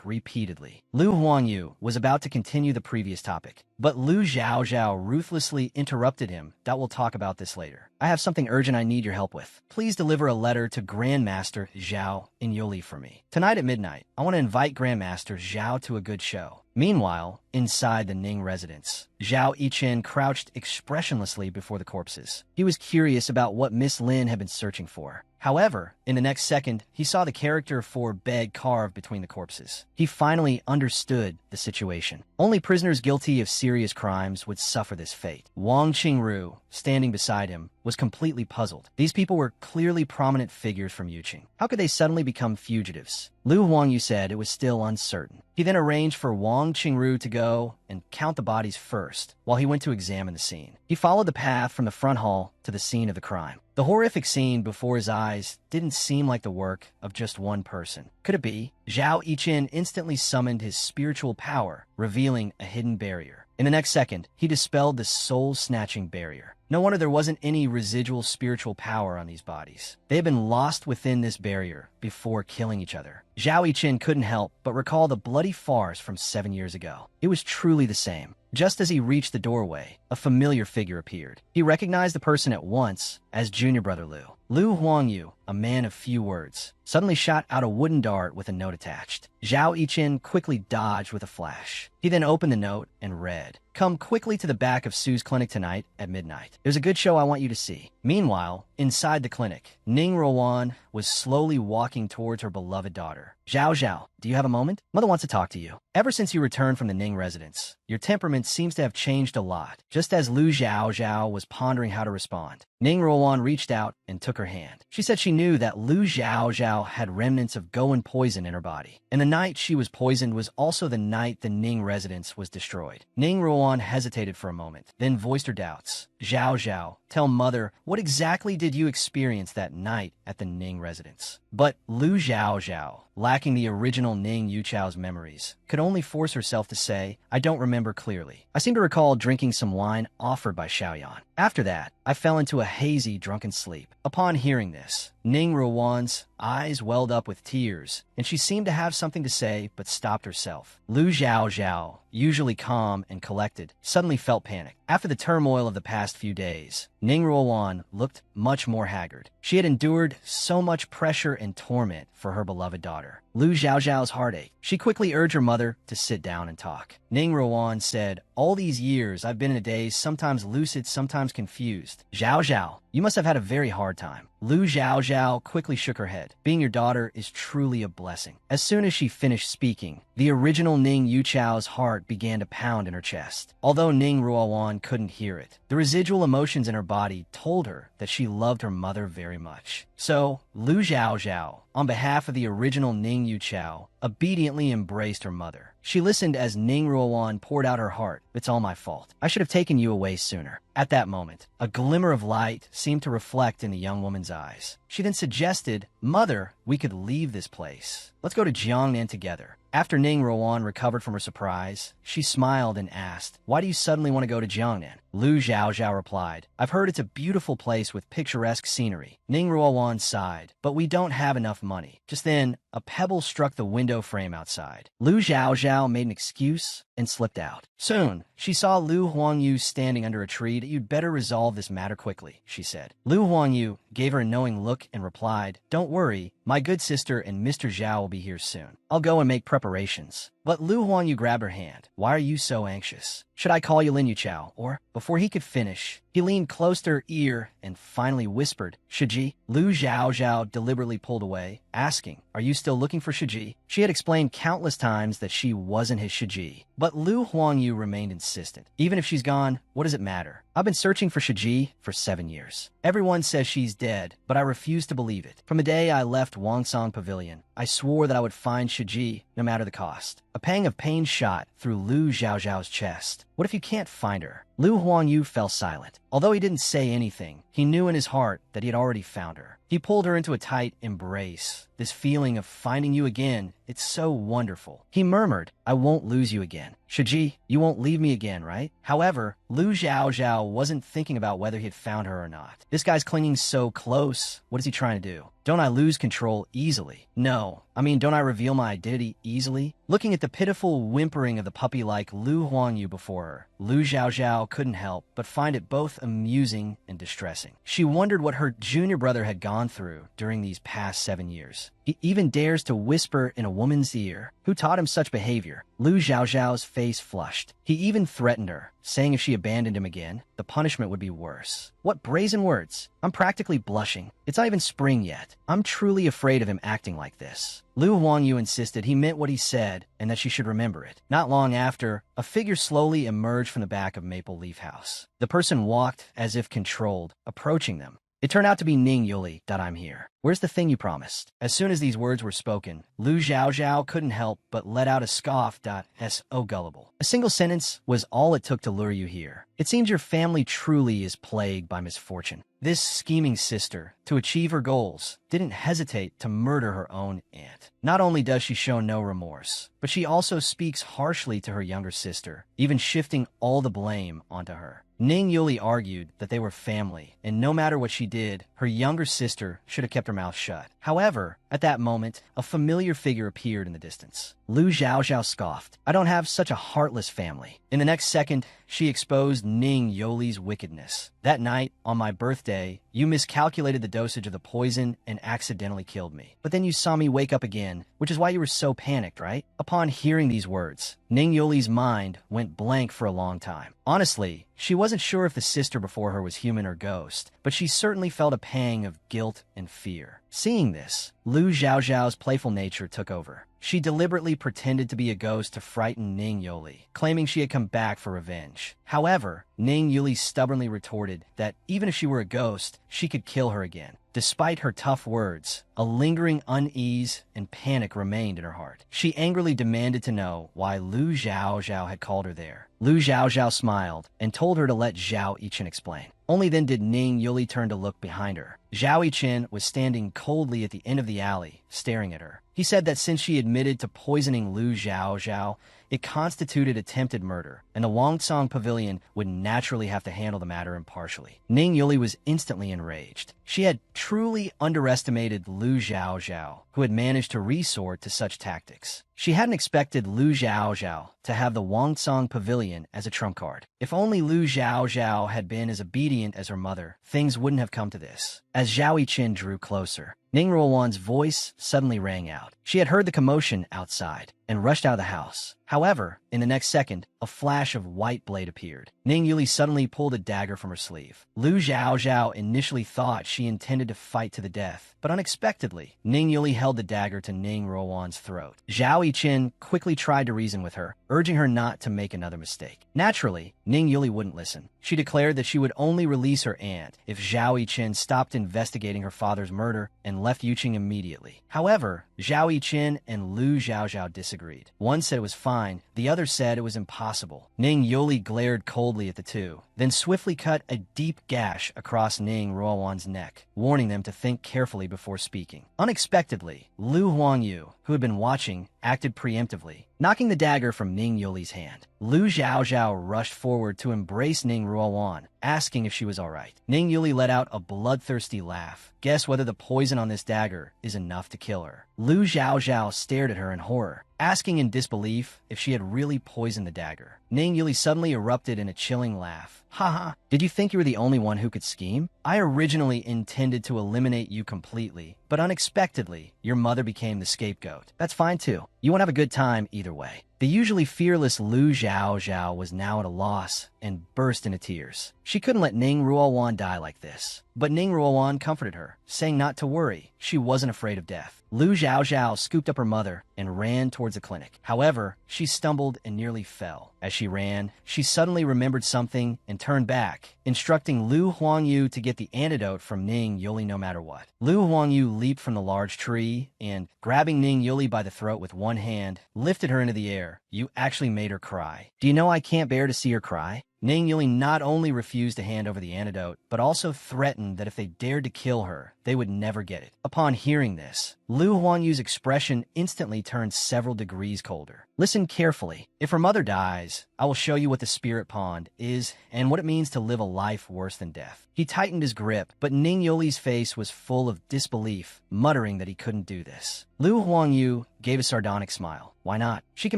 repeatedly. Lu Huangyu was about to continue the previous topic, but Lu Zhaozhao ruthlessly interrupted him. "That we'll talk about this later. I have something urgent I need your help with. Please deliver a letter to Grandmaster Zhao in Yoli for me. Tonight at midnight, I want to invite Grandmaster Zhao to a good show." Meanwhile, inside the Ning residence, Zhao Yichen crouched expressionlessly before the corpses. He was curious about what Miss Lin had been searching for. However, in the next second, he saw the character for Beg carved between the corpses. He finally understood the situation. Only prisoners guilty of serious crimes would suffer this fate. Wang Qingru, standing beside him, was completely puzzled. These people were clearly prominent figures from Yuqing. How could they suddenly become fugitives? Lu Huangyu said it was still uncertain. He then arranged for Wang Qingru to go and count the bodies first, while he went to examine the scene. He followed the path from the front hall to the scene of the crime. The horrific scene before his eyes didn't seem like the work of just one person. Could it be? Zhao Yichen instantly summoned his spiritual power, revealing a hidden barrier. In the next second, he dispelled the soul-snatching barrier. No wonder there wasn't any residual spiritual power on these bodies. They had been lost within this barrier before killing each other. Zhao Yichen couldn't help but recall the bloody farce from 7 years ago. It was truly the same. Just as he reached the doorway, a familiar figure appeared. He recognized the person at once as junior brother Lu. Lu Huangyu, a man of few words, suddenly shot out a wooden dart with a note attached. Zhao Yichen quickly dodged with a flash. He then opened the note and read, "Come quickly to the back of Sue's clinic tonight at midnight. There's a good show I want you to see." Meanwhile, inside the clinic, Ning Ruowan was slowly walking towards her beloved daughter. "Zhao, do you have a moment? Mother wants to talk to you. Ever since you returned from the Ning residence, your temperament seems to have changed a lot." Just as Lu Zhaozhao was pondering how to respond, Ning Ruowan reached out and took her hand. She said she knew that Lu Zhaozhao had remnants of Goen poison in her body, and the night she was poisoned was also the night the Ning residence was destroyed. Ning Ruowan hesitated for a moment, then voiced her doubts. "Zhao, tell Mother, what exactly did you experience that night at the Ning residence?" But Lu Zhaozhao, lacking the original Ning Yuchao's memories, could only force herself to say, "I don't remember clearly. I seem to recall drinking some wine offered by Xiaoyan. After that, I fell into a hazy, drunken sleep." Upon hearing this, Ning Ruowan's eyes welled up with tears, and she seemed to have something to say but stopped herself. Lu Zhaozhao, usually calm and collected, suddenly felt panic. After the turmoil of the past few days, Ning Ruowan looked much more haggard. She had endured so much pressure and torment for her beloved daughter. Lu Zhaozhao's heart ached. She quickly urged her mother to sit down and talk. Ning Ruoan said, "All these years I've been in a daze, sometimes lucid, sometimes confused." Zhao Zhao, you must have had a very hard time. Lu Zhao Zhao quickly shook her head. Being your daughter is truly a blessing. As soon as she finished speaking, the original Ning Yuchao's heart began to pound in her chest. Although Ning Ruoan couldn't hear it, the residual emotions in her body told her that she loved her mother very much. So, Lu Zhao Zhao, on behalf of the original Ning Yuchao, obediently embraced her mother. She listened as Ning Ruoan poured out her heart. "It's all my fault. I should have taken you away sooner." At that moment, a glimmer of light seemed to reflect in the young woman's eyes. She then suggested, "Mother, we could leave this place. Let's go to Jiangnan together." After Ning Ruoan recovered from her surprise, she smiled and asked, "Why do you suddenly want to go to Jiangnan?" Lu Zhao Zhao replied, "I've heard it's a beautiful place with picturesque scenery." Ning Ruoan sighed, "But we don't have enough money." Just then, a pebble struck the window frame outside. Lu Zhao Zhao made an excuse and slipped out. Soon, she saw Lu Huangyu standing under a tree. "You'd better resolve this matter quickly," she said. Lu Huangyu gave her a knowing look and replied, "Don't worry, my good sister and Mr. Zhao will be here soon. I'll go and make preparations." But Lu Huangyu grabbed her hand. "Why are you so anxious? Should I call you Lin Yuchao?" Or, before he could finish, he leaned close to her ear and finally whispered, "Shiji." Lu Zhao Zhao deliberately pulled away, asking, "Are you still looking for Shiji?" She had explained countless times that she wasn't his Shiji, but Lu Huangyu remained insistent. "Even if she's gone, what does it matter? I've been searching for Shiji for 7 years. Everyone says she's dead, but I refuse to believe it. From the day I left Wangsong Pavilion, I swore that I would find Shiji no matter the cost." A pang of pain shot through Lu Zhao Zhao's chest. What if you can't find her? Lu Huangyu fell silent. Although he didn't say anything, he knew in his heart that he had already found her. He pulled her into a tight embrace. "This feeling of finding you again, it's so wonderful." He murmured, "I won't lose you again. Shiji, you won't leave me again, right?" However, Lu Zhao Zhao wasn't thinking about whether he had found her or not. This guy's clinging so close. What is he trying to do? Don't I lose control easily? No. Don't I reveal my identity easily? Looking at the pitiful whimpering of the puppy like Lu Huangyu before her, Lu Zhao Zhao couldn't help but find it both amusing and distressing. She wondered what her junior brother had gone through during these past 7 years. He even dares to whisper in a woman's ear. Who taught him such behavior? Lu Zhao Zhao's face flushed. He even threatened her, saying if she abandoned him again, the punishment would be worse. What brazen words! I'm practically blushing. It's not even spring yet. I'm truly afraid of him acting like this. Lu Huangyu insisted he meant what he said and that she should remember it. Not long after, a figure slowly emerged from the back of Maple Leaf House. The person walked as if controlled, approaching them. It turned out to be Ning Yuli. "I'm here. Where's the thing you promised?" As soon as these words were spoken, Lu Zhao Zhao couldn't help but let out a scoff. "So gullible. A single sentence was all it took to lure you here. It seems your family truly is plagued by misfortune." This scheming sister, to achieve her goals, didn't hesitate to murder her own aunt. Not only does she show no remorse, but she also speaks harshly to her younger sister, even shifting all the blame onto her. Ning Yuli argued that they were family, and no matter what she did, her younger sister should have kept her mouth shut. However, at that moment, a familiar figure appeared in the distance. Lu Zhao Zhao scoffed, "I don't have such a heartless family." In the next second, she exposed Ning Yoli's wickedness. "That night, on my birthday, you miscalculated the dosage of the poison and accidentally killed me. But then you saw me wake up again, which is why you were so panicked, right?" Upon hearing these words, Ning Yoli's mind went blank for a long time. Honestly, she wasn't sure if the sister before her was human or ghost, but she certainly felt a pang of guilt and fear. Seeing this, Lu Zhao Zhao's playful nature took over. She deliberately pretended to be a ghost to frighten Ning Yoli, claiming she had come back for revenge. However, Ning Yuli stubbornly retorted that even if she were a ghost, she could kill her again. Despite her tough words, a lingering unease and panic remained in her heart. She angrily demanded to know why Lu Zhao Zhao had called her there. Lu Zhao Zhao smiled and told her to let Zhao Yichen explain. Only then did Ning Yuli turn to look behind her. Zhao Yichen was standing coldly at the end of the alley, staring at her. He said that since she admitted to poisoning Lu Zhao Zhao, it constituted attempted murder, and the Wangsong Pavilion would naturally have to handle the matter impartially. Ning Yuli was instantly enraged. She had truly underestimated Lu Zhao Zhao, who had managed to resort to such tactics. She hadn't expected Lu Zhao Zhao to have the Wangsong Pavilion as a trump card. If only Lu Zhao Zhao had been as obedient as her mother, things wouldn't have come to this. As Zhao Yichen drew closer, Ning Ruowan's voice suddenly rang out. She had heard the commotion outside and rushed out of the house. However, in the next second, a flash of white blade appeared. Ning Yuli suddenly pulled a dagger from her sleeve. Lu Zhaozhao initially thought she intended to fight to the death, but unexpectedly, Ning Yuli held the dagger to Ning Ruowan's throat. Zhao Yiqin quickly tried to reason with her, urging her not to make another mistake. Naturally, Ning Yuli wouldn't listen. She declared that she would only release her aunt if Zhao Yiqin stopped investigating her father's murder and left Yuqing immediately. However, Zhao Yiqin and Lu Zhaozhao disagreed. One said it was fine, the other said it was impossible. Ning Yuli glared coldly at the two, then swiftly cut a deep gash across Ning Ruowan's neck, warning them to think carefully before speaking. Unexpectedly, Lu Huangyu, who had been watching, acted preemptively, knocking the dagger from Ning Yuli's hand. Lu Zhaozhao rushed forward to embrace Ning Ruowan, asking if she was alright. Ning Yuli let out a bloodthirsty laugh. Guess whether the poison on this dagger is enough to kill her. Lu Zhaozhao stared at her in horror, asking in disbelief if she had really poisoned the dagger. Ning Yuli suddenly erupted in a chilling laugh. Haha, did you think you were the only one who could scheme? I originally intended to eliminate you completely, but unexpectedly, your mother became the scapegoat. That's fine too. You won't have a good time either way. The usually fearless Lu Zhaozhao was now at a loss and burst into tears. She couldn't let Ning Ruowan die like this. But Ning Ruowan comforted her, saying not to worry. She wasn't afraid of death. Lu Zhaozhao scooped up her mother and ran towards the clinic. However, she stumbled and nearly fell. As she ran, she suddenly remembered something and turned back, instructing Lu Huangyu to get the antidote from Ning Yuli no matter what. Lu Huangyu leaped from the large tree and, grabbing Ning Yuli by the throat with one hand, lifted her into the air. You actually made her cry. Do you know I can't bear to see her cry? Ning Yuli not only refused to hand over the antidote, but also threatened that if they dared to kill her, they would never get it. Upon hearing this, Lu Huangyu's expression instantly turned several degrees colder. Listen carefully. If her mother dies, I will show you what the spirit pond is and what it means to live a life worse than death. He tightened his grip, but Ning Yuli's face was full of disbelief, muttering that he couldn't do this. Lu Huangyu gave a sardonic smile. Why not? She can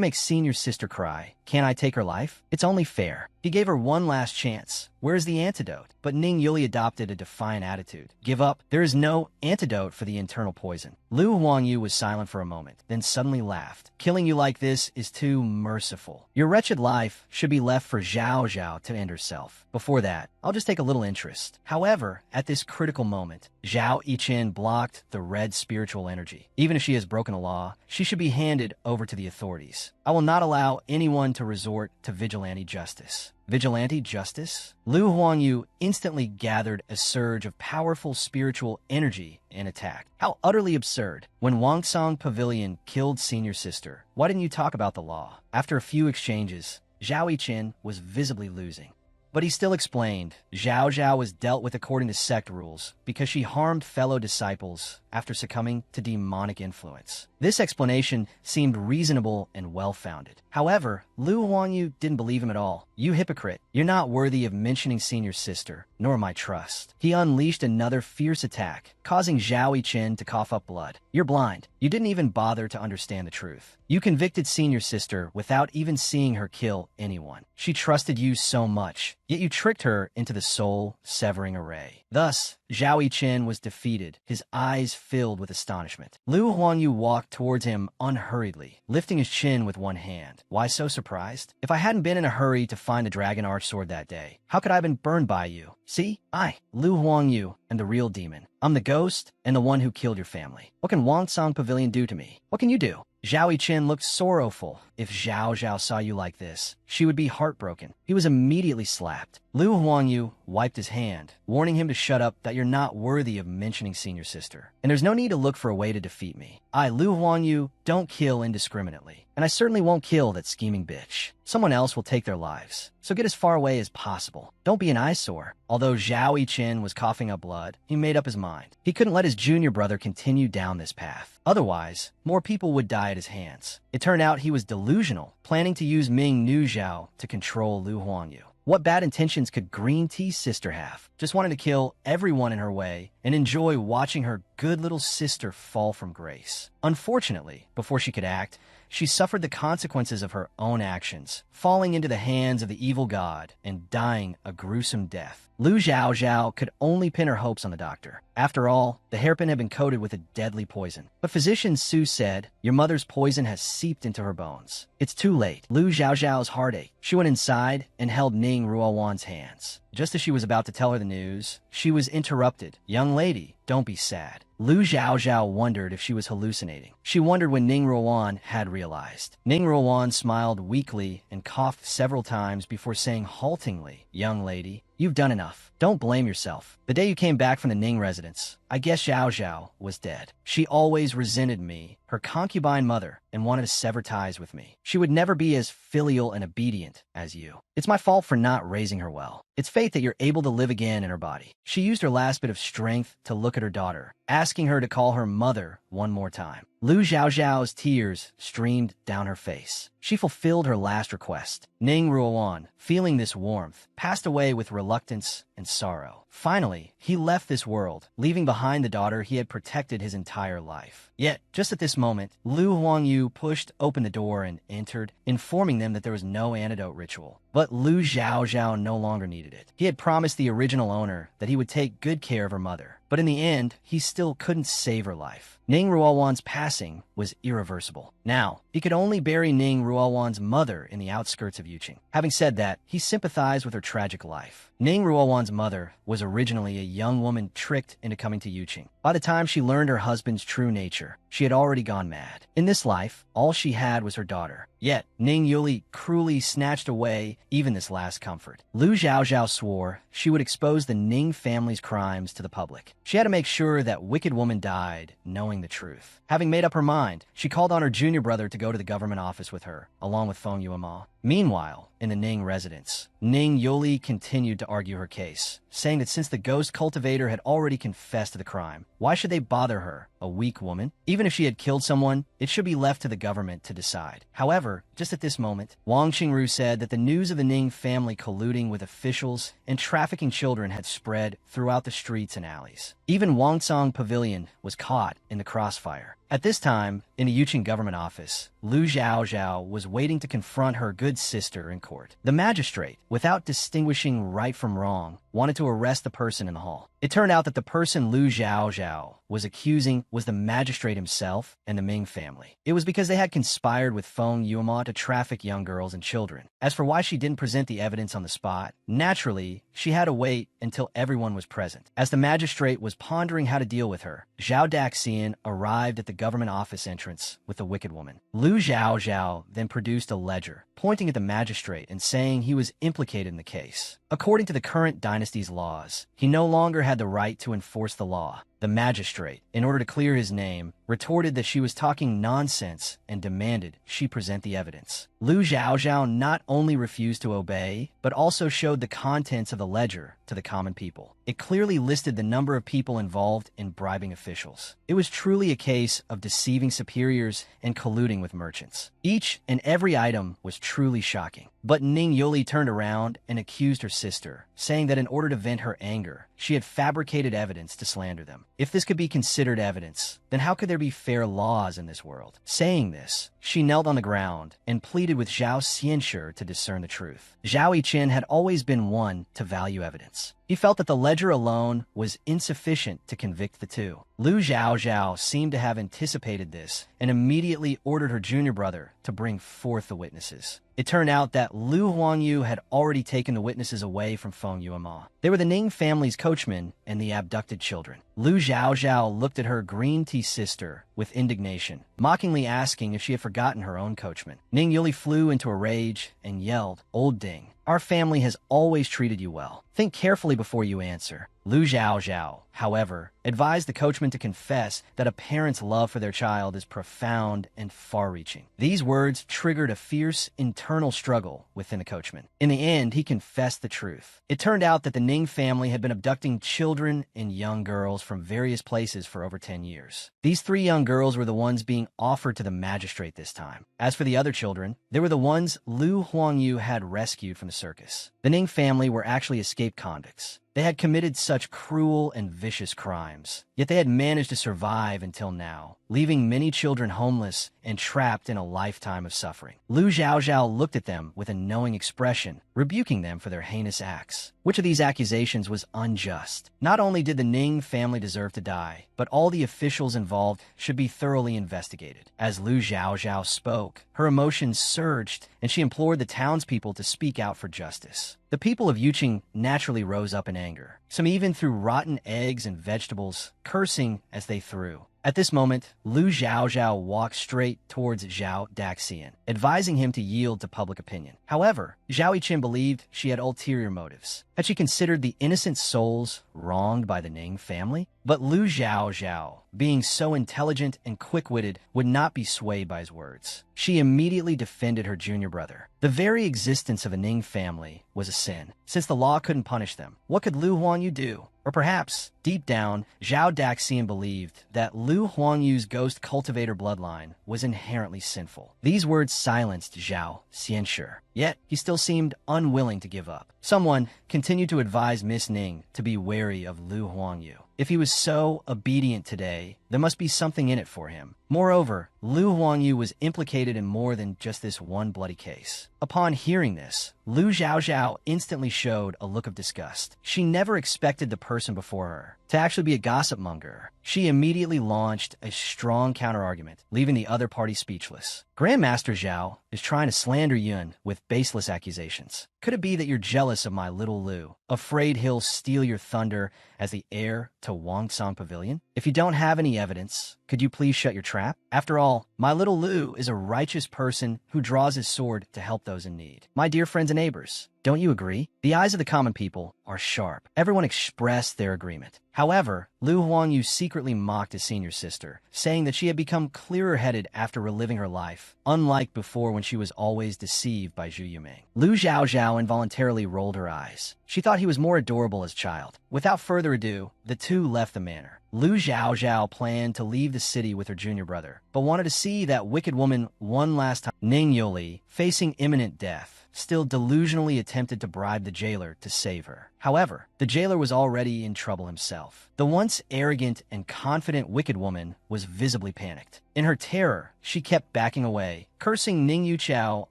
make senior sister cry. Can't I take her life? It's only fair. He gave her one last chance. Where's the antidote? But Ning Yuli adopted a defiant attitude. Give up. There is no antidote for the internal poison. Lu Huangyu was silent for a moment, then suddenly laughed. Killing you like this is too merciful. Your wretched life should be left for Zhao Zhao to end herself. Before that, I'll just take a little interest. However, at this critical moment, Zhao Yiqin blocked the red spiritual energy. Even if she has broken a law, she should be handed over to the authorities. I will not allow anyone to resort to vigilante justice. Vigilante justice? Lu Huangyu instantly gathered a surge of powerful spiritual energy and attacked. How utterly absurd. When Wangsong Pavilion killed senior sister, why didn't you talk about the law? After a few exchanges, Zhao Yiqin was visibly losing. But he still explained, Zhao Zhao was dealt with according to sect rules because she harmed fellow disciples after succumbing to demonic influence. This explanation seemed reasonable and well-founded. However, Lu Huangyu didn't believe him at all. You hypocrite, you're not worthy of mentioning senior sister, nor my trust. He unleashed another fierce attack, causing Zhao Yiqin to cough up blood. You're blind. You didn't even bother to understand the truth. You convicted senior sister without even seeing her kill anyone. She trusted you so much, yet you tricked her into the soul-severing array. Thus, Zhao Yiqin was defeated, his eyes filled with astonishment. Lu Huangyu walked towards him unhurriedly, lifting his chin with one hand. Why so surprised? If I hadn't been in a hurry to find the dragon archsword that day, how could I have been burned by you? See? I, Lu Huangyu, am the real demon. I'm the ghost and the one who killed your family. What can Wangsong Pavilion do to me? What can you do? Zhao Yiqin looked sorrowful. If Zhao Zhao saw you like this, she would be heartbroken. He was immediately slapped. Lu Huangyu wiped his hand, warning him to shut up, that you're not worthy of mentioning senior sister. And there's no need to look for a way to defeat me. I, Lu Huangyu, don't kill indiscriminately. And I certainly won't kill that scheming bitch. Someone else will take their lives. So get as far away as possible. Don't be an eyesore. Although Zhao Yiqin was coughing up blood, he made up his mind. He couldn't let his junior brother continue down this path. Otherwise, more people would die at his hands. It turned out he was delusional, planning to use Ming Nu Zhao to control Lu Huangyu. What bad intentions could Green Tea's sister have? Just wanted to kill everyone in her way and enjoy watching her good little sister fall from grace. Unfortunately, before she could act, she suffered the consequences of her own actions, falling into the hands of the evil god and dying a gruesome death. Lu Xiaoxiao could only pin her hopes on the doctor. After all, the hairpin had been coated with a deadly poison. But physician Su said, "Your mother's poison has seeped into her bones. It's too late." Lu Xiaoxiao's heart ached. She went inside and held Ning Ruowan's hands. Just as she was about to tell her the news, she was interrupted. "Young lady, don't be sad." Lu Xiaoxiao wondered if she was hallucinating. She wondered when Ning Ruowan had realized. Ning Ruowan smiled weakly and coughed several times before saying haltingly, "Young lady, you've done enough. Don't blame yourself. The day you came back from the Ning residence, I guess Xiao Xiao was dead. She always resented me, her concubine mother, and wanted to sever ties with me. She would never be as filial and obedient as you. It's my fault for not raising her well. It's fate that you're able to live again in her body." She used her last bit of strength to look at her daughter, asking her to call her mother one more time. Lu Xiaoxiao's tears streamed down her face. She fulfilled her last request. Ning Ruowan, feeling this warmth, passed away with reluctance and sorrow. Finally, he left this world, leaving behind the daughter he had protected his entire life. Yet, just at this moment, Lu Huangyu pushed open the door and entered, informing them that there was no antidote ritual. But Lu Xiaoxiao no longer needed it. He had promised the original owner that he would take good care of her mother. But in the end, he still couldn't save her life. Ning Ruowan's passing was irreversible. Now, he could only bury Ning Ruowan's mother in the outskirts of Yuqing. Having said that, he sympathized with her tragic life. Ning Ruowan's mother was originally a young woman tricked into coming to Yuqing. By the time she learned her husband's true nature, she had already gone mad. In this life, all she had was her daughter. Yet, Ning Yuli cruelly snatched away even this last comfort. Lu Xiaoxiao swore she would expose the Ning family's crimes to the public. She had to make sure that wicked woman died knowing the truth. Having made up her mind, she called on her junior brother to go to the government office with her, along with Feng Yuema. Meanwhile, in the Ning residence, Ning Yuli continued to argue her case, saying that since the ghost cultivator had already confessed to the crime, why should they bother her, a weak woman? Even if she had killed someone, it should be left to the government to decide. However, just at this moment, Wang Xingru said that the news of the Ning family colluding with officials and trafficking children had spread throughout the streets and alleys. Even Wangsong Pavilion was caught in the crossfire. At this time, in the Yuqing government office, Lu Xiaoxiao was waiting to confront her good sister in court. The magistrate, without distinguishing right from wrong, wanted to arrest the person in the hall. It turned out that the person Lu Xiaoxiao was accusing was the magistrate himself and the Ming family. It was because they had conspired with Feng Yuema to traffic young girls and children. As for why she didn't present the evidence on the spot, naturally, she had to wait until everyone was present. As the magistrate was pondering how to deal with her, Zhao Daxian arrived at the government office entrance with the wicked woman. Lu Xiaoxiao then produced a ledger, pointing at the magistrate and saying he was implicated in the case. According to the current dynasty's laws, he no longer had the right to enforce the law. The magistrate, in order to clear his name, retorted that she was talking nonsense and demanded she present the evidence. Lu Xiaoxiao not only refused to obey, but also showed the contents of the ledger to the common people. It clearly listed the number of people involved in bribing officials. It was truly a case of deceiving superiors and colluding with merchants. Each and every item was truly shocking. But Ning Yuli turned around and accused her sister, saying that in order to vent her anger, she had fabricated evidence to slander them. If this could be considered evidence, then how could there be fair laws in this world? Saying this, she knelt on the ground and pleaded with Zhao Xianshi to discern the truth. Zhao Yichen had always been one to value evidence. He felt that the ledger alone was insufficient to convict the two. Lu Xiaoxiao seemed to have anticipated this and immediately ordered her junior brother to bring forth the witnesses. It turned out that Lu Huangyu had already taken the witnesses away from Feng Yuema. They were the Ning family's coachmen and the abducted children. Lu Xiaoxiao looked at her green tea sister with indignation, mockingly asking if she had forgotten her own coachman. Ning Yuli flew into a rage and yelled, "Old Ding, our family has always treated you well. Think carefully before you answer." Lu Xiaoxiao, however, advised the coachman to confess that a parent's love for their child is profound and far-reaching. These words triggered a fierce internal struggle within the coachman. In the end, he confessed the truth. It turned out that the Ning family had been abducting children and young girls from various places for over 10 years. These 3 young girls were the ones being offered to the magistrate this time. As for the other children, they were the ones Lu Huangyu had rescued from the circus. The Ning family were actually escaped convicts. They had committed such cruel and vicious crimes, yet they had managed to survive until now, leaving many children homeless and trapped in a lifetime of suffering. Lu Xiaozhao looked at them with a knowing expression, rebuking them for their heinous acts. Which of these accusations was unjust? Not only did the Ning family deserve to die, but all the officials involved should be thoroughly investigated. As Lu Xiaozhao spoke, her emotions surged, and she implored the townspeople to speak out for justice. The people of Yuqing naturally rose up in anger. Some even threw rotten eggs and vegetables, cursing as they threw. At this moment, Lu Xiaozhao walked straight towards Zhao Daxian, advising him to yield to public opinion. However, Zhao Yiqin believed she had ulterior motives. Had she considered the innocent souls wronged by the Ning family? But Lu Xiaozhao, being so intelligent and quick-witted, would not be swayed by his words. She immediately defended her junior brother. The very existence of a Ning family was a sin, since the law couldn't punish them. What could Lu Huangyu do? Or perhaps, deep down, Zhao Daxian believed that Lu Huangyu's ghost cultivator bloodline was inherently sinful. These words silenced Zhao Xianshi, yet he still seemed unwilling to give up. Someone continued to advise Miss Ning to be wary of Lu Huangyu. If he was so obedient today, there must be something in it for him. Moreover, Lu Huangyu was implicated in more than just this one bloody case. Upon hearing this, Lu Xiaozhao instantly showed a look of disgust. She never expected the person before her to actually be a gossip monger. She immediately launched a strong counterargument, leaving the other party speechless. Grandmaster Zhao is trying to slander Yun with baseless accusations. Could it be that you're jealous of my little Lu, afraid he'll steal your thunder as the heir to Wangsong Pavilion? If you don't have any evidence, could you please shut your trap? After all, my little Lu is a righteous person who draws his sword to help those in need. My dear friends and neighbors, don't you agree? The eyes of the common people are sharp. Everyone expressed their agreement. However, Lu Huangyu secretly mocked his senior sister, saying that she had become clearer-headed after reliving her life, unlike before when she was always deceived by Zhu Yuming. Lu Xiaozhao involuntarily rolled her eyes. She thought he was more adorable as a child. Without further ado, the two left the manor. Lu Xiaozhao planned to leave the city with her junior brother, but wanted to see that wicked woman one last time. Ning Yuli, facing imminent death, still delusionally attempted to bribe the jailer to save her. However, the jailer was already in trouble himself. The once arrogant and confident wicked woman was visibly panicked. In her terror, she kept backing away, cursing Ning Yuchao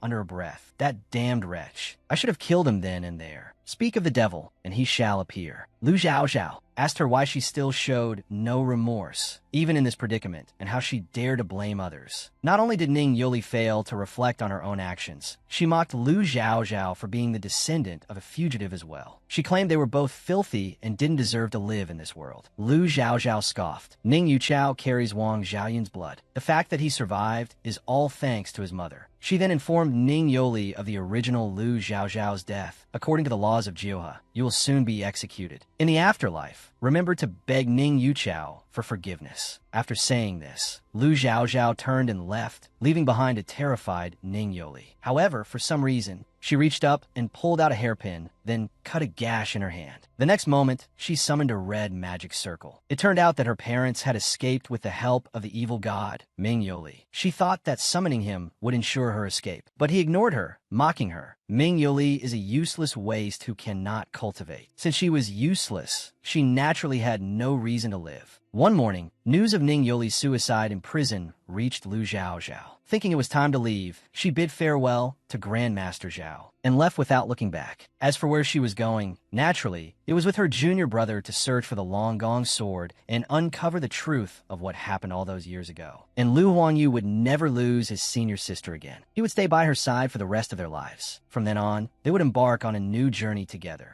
under her breath. That damned wretch. I should have killed him then and there. Speak of the devil, and he shall appear. Lu Xiaozhao asked her why she still showed no remorse, even in this predicament, and how she dared to blame others. Not only did Ning Yuli fail to reflect on her own actions, she mocked Lu Xiaozhao for being the descendant of a fugitive as well. She claimed they were both filthy and didn't deserve to live in this world. Lu Xiaozhao scoffed. Ning Yuchao carries Wang Xiaoyun's blood. The fact that he survived is all thanks to his mother. She then informed Ning Yoli of the original Lu Xiaozhao's death. According to the laws of Jioha, you will soon be executed. In the afterlife, remember to beg Ning Yuchao for forgiveness. After saying this, Lu Xiaozhao turned and left, leaving behind a terrified Ning Yoli. However, for some reason, she reached up and pulled out a hairpin, then cut a gash in her hand. The next moment, she summoned a red magic circle. It turned out that her parents had escaped with the help of the evil god, Ming Yoli. She thought that summoning him would ensure her escape, but he ignored her, mocking her. Ming Yoli is a useless waste who cannot cultivate. Since she was useless, she naturally had no reason to live. One morning, news of Ning Yoli's suicide in prison reached Lu Xiaozhao. Thinking it was time to leave, she bid farewell to Grandmaster Zhao and left without looking back. As for where she was going, naturally, it was with her junior brother to search for the long gong sword and uncover the truth of what happened all those years ago. And Lu Huangyu would never lose his senior sister again. He would stay by her side for the rest of their lives. From then on, they would embark on a new journey together.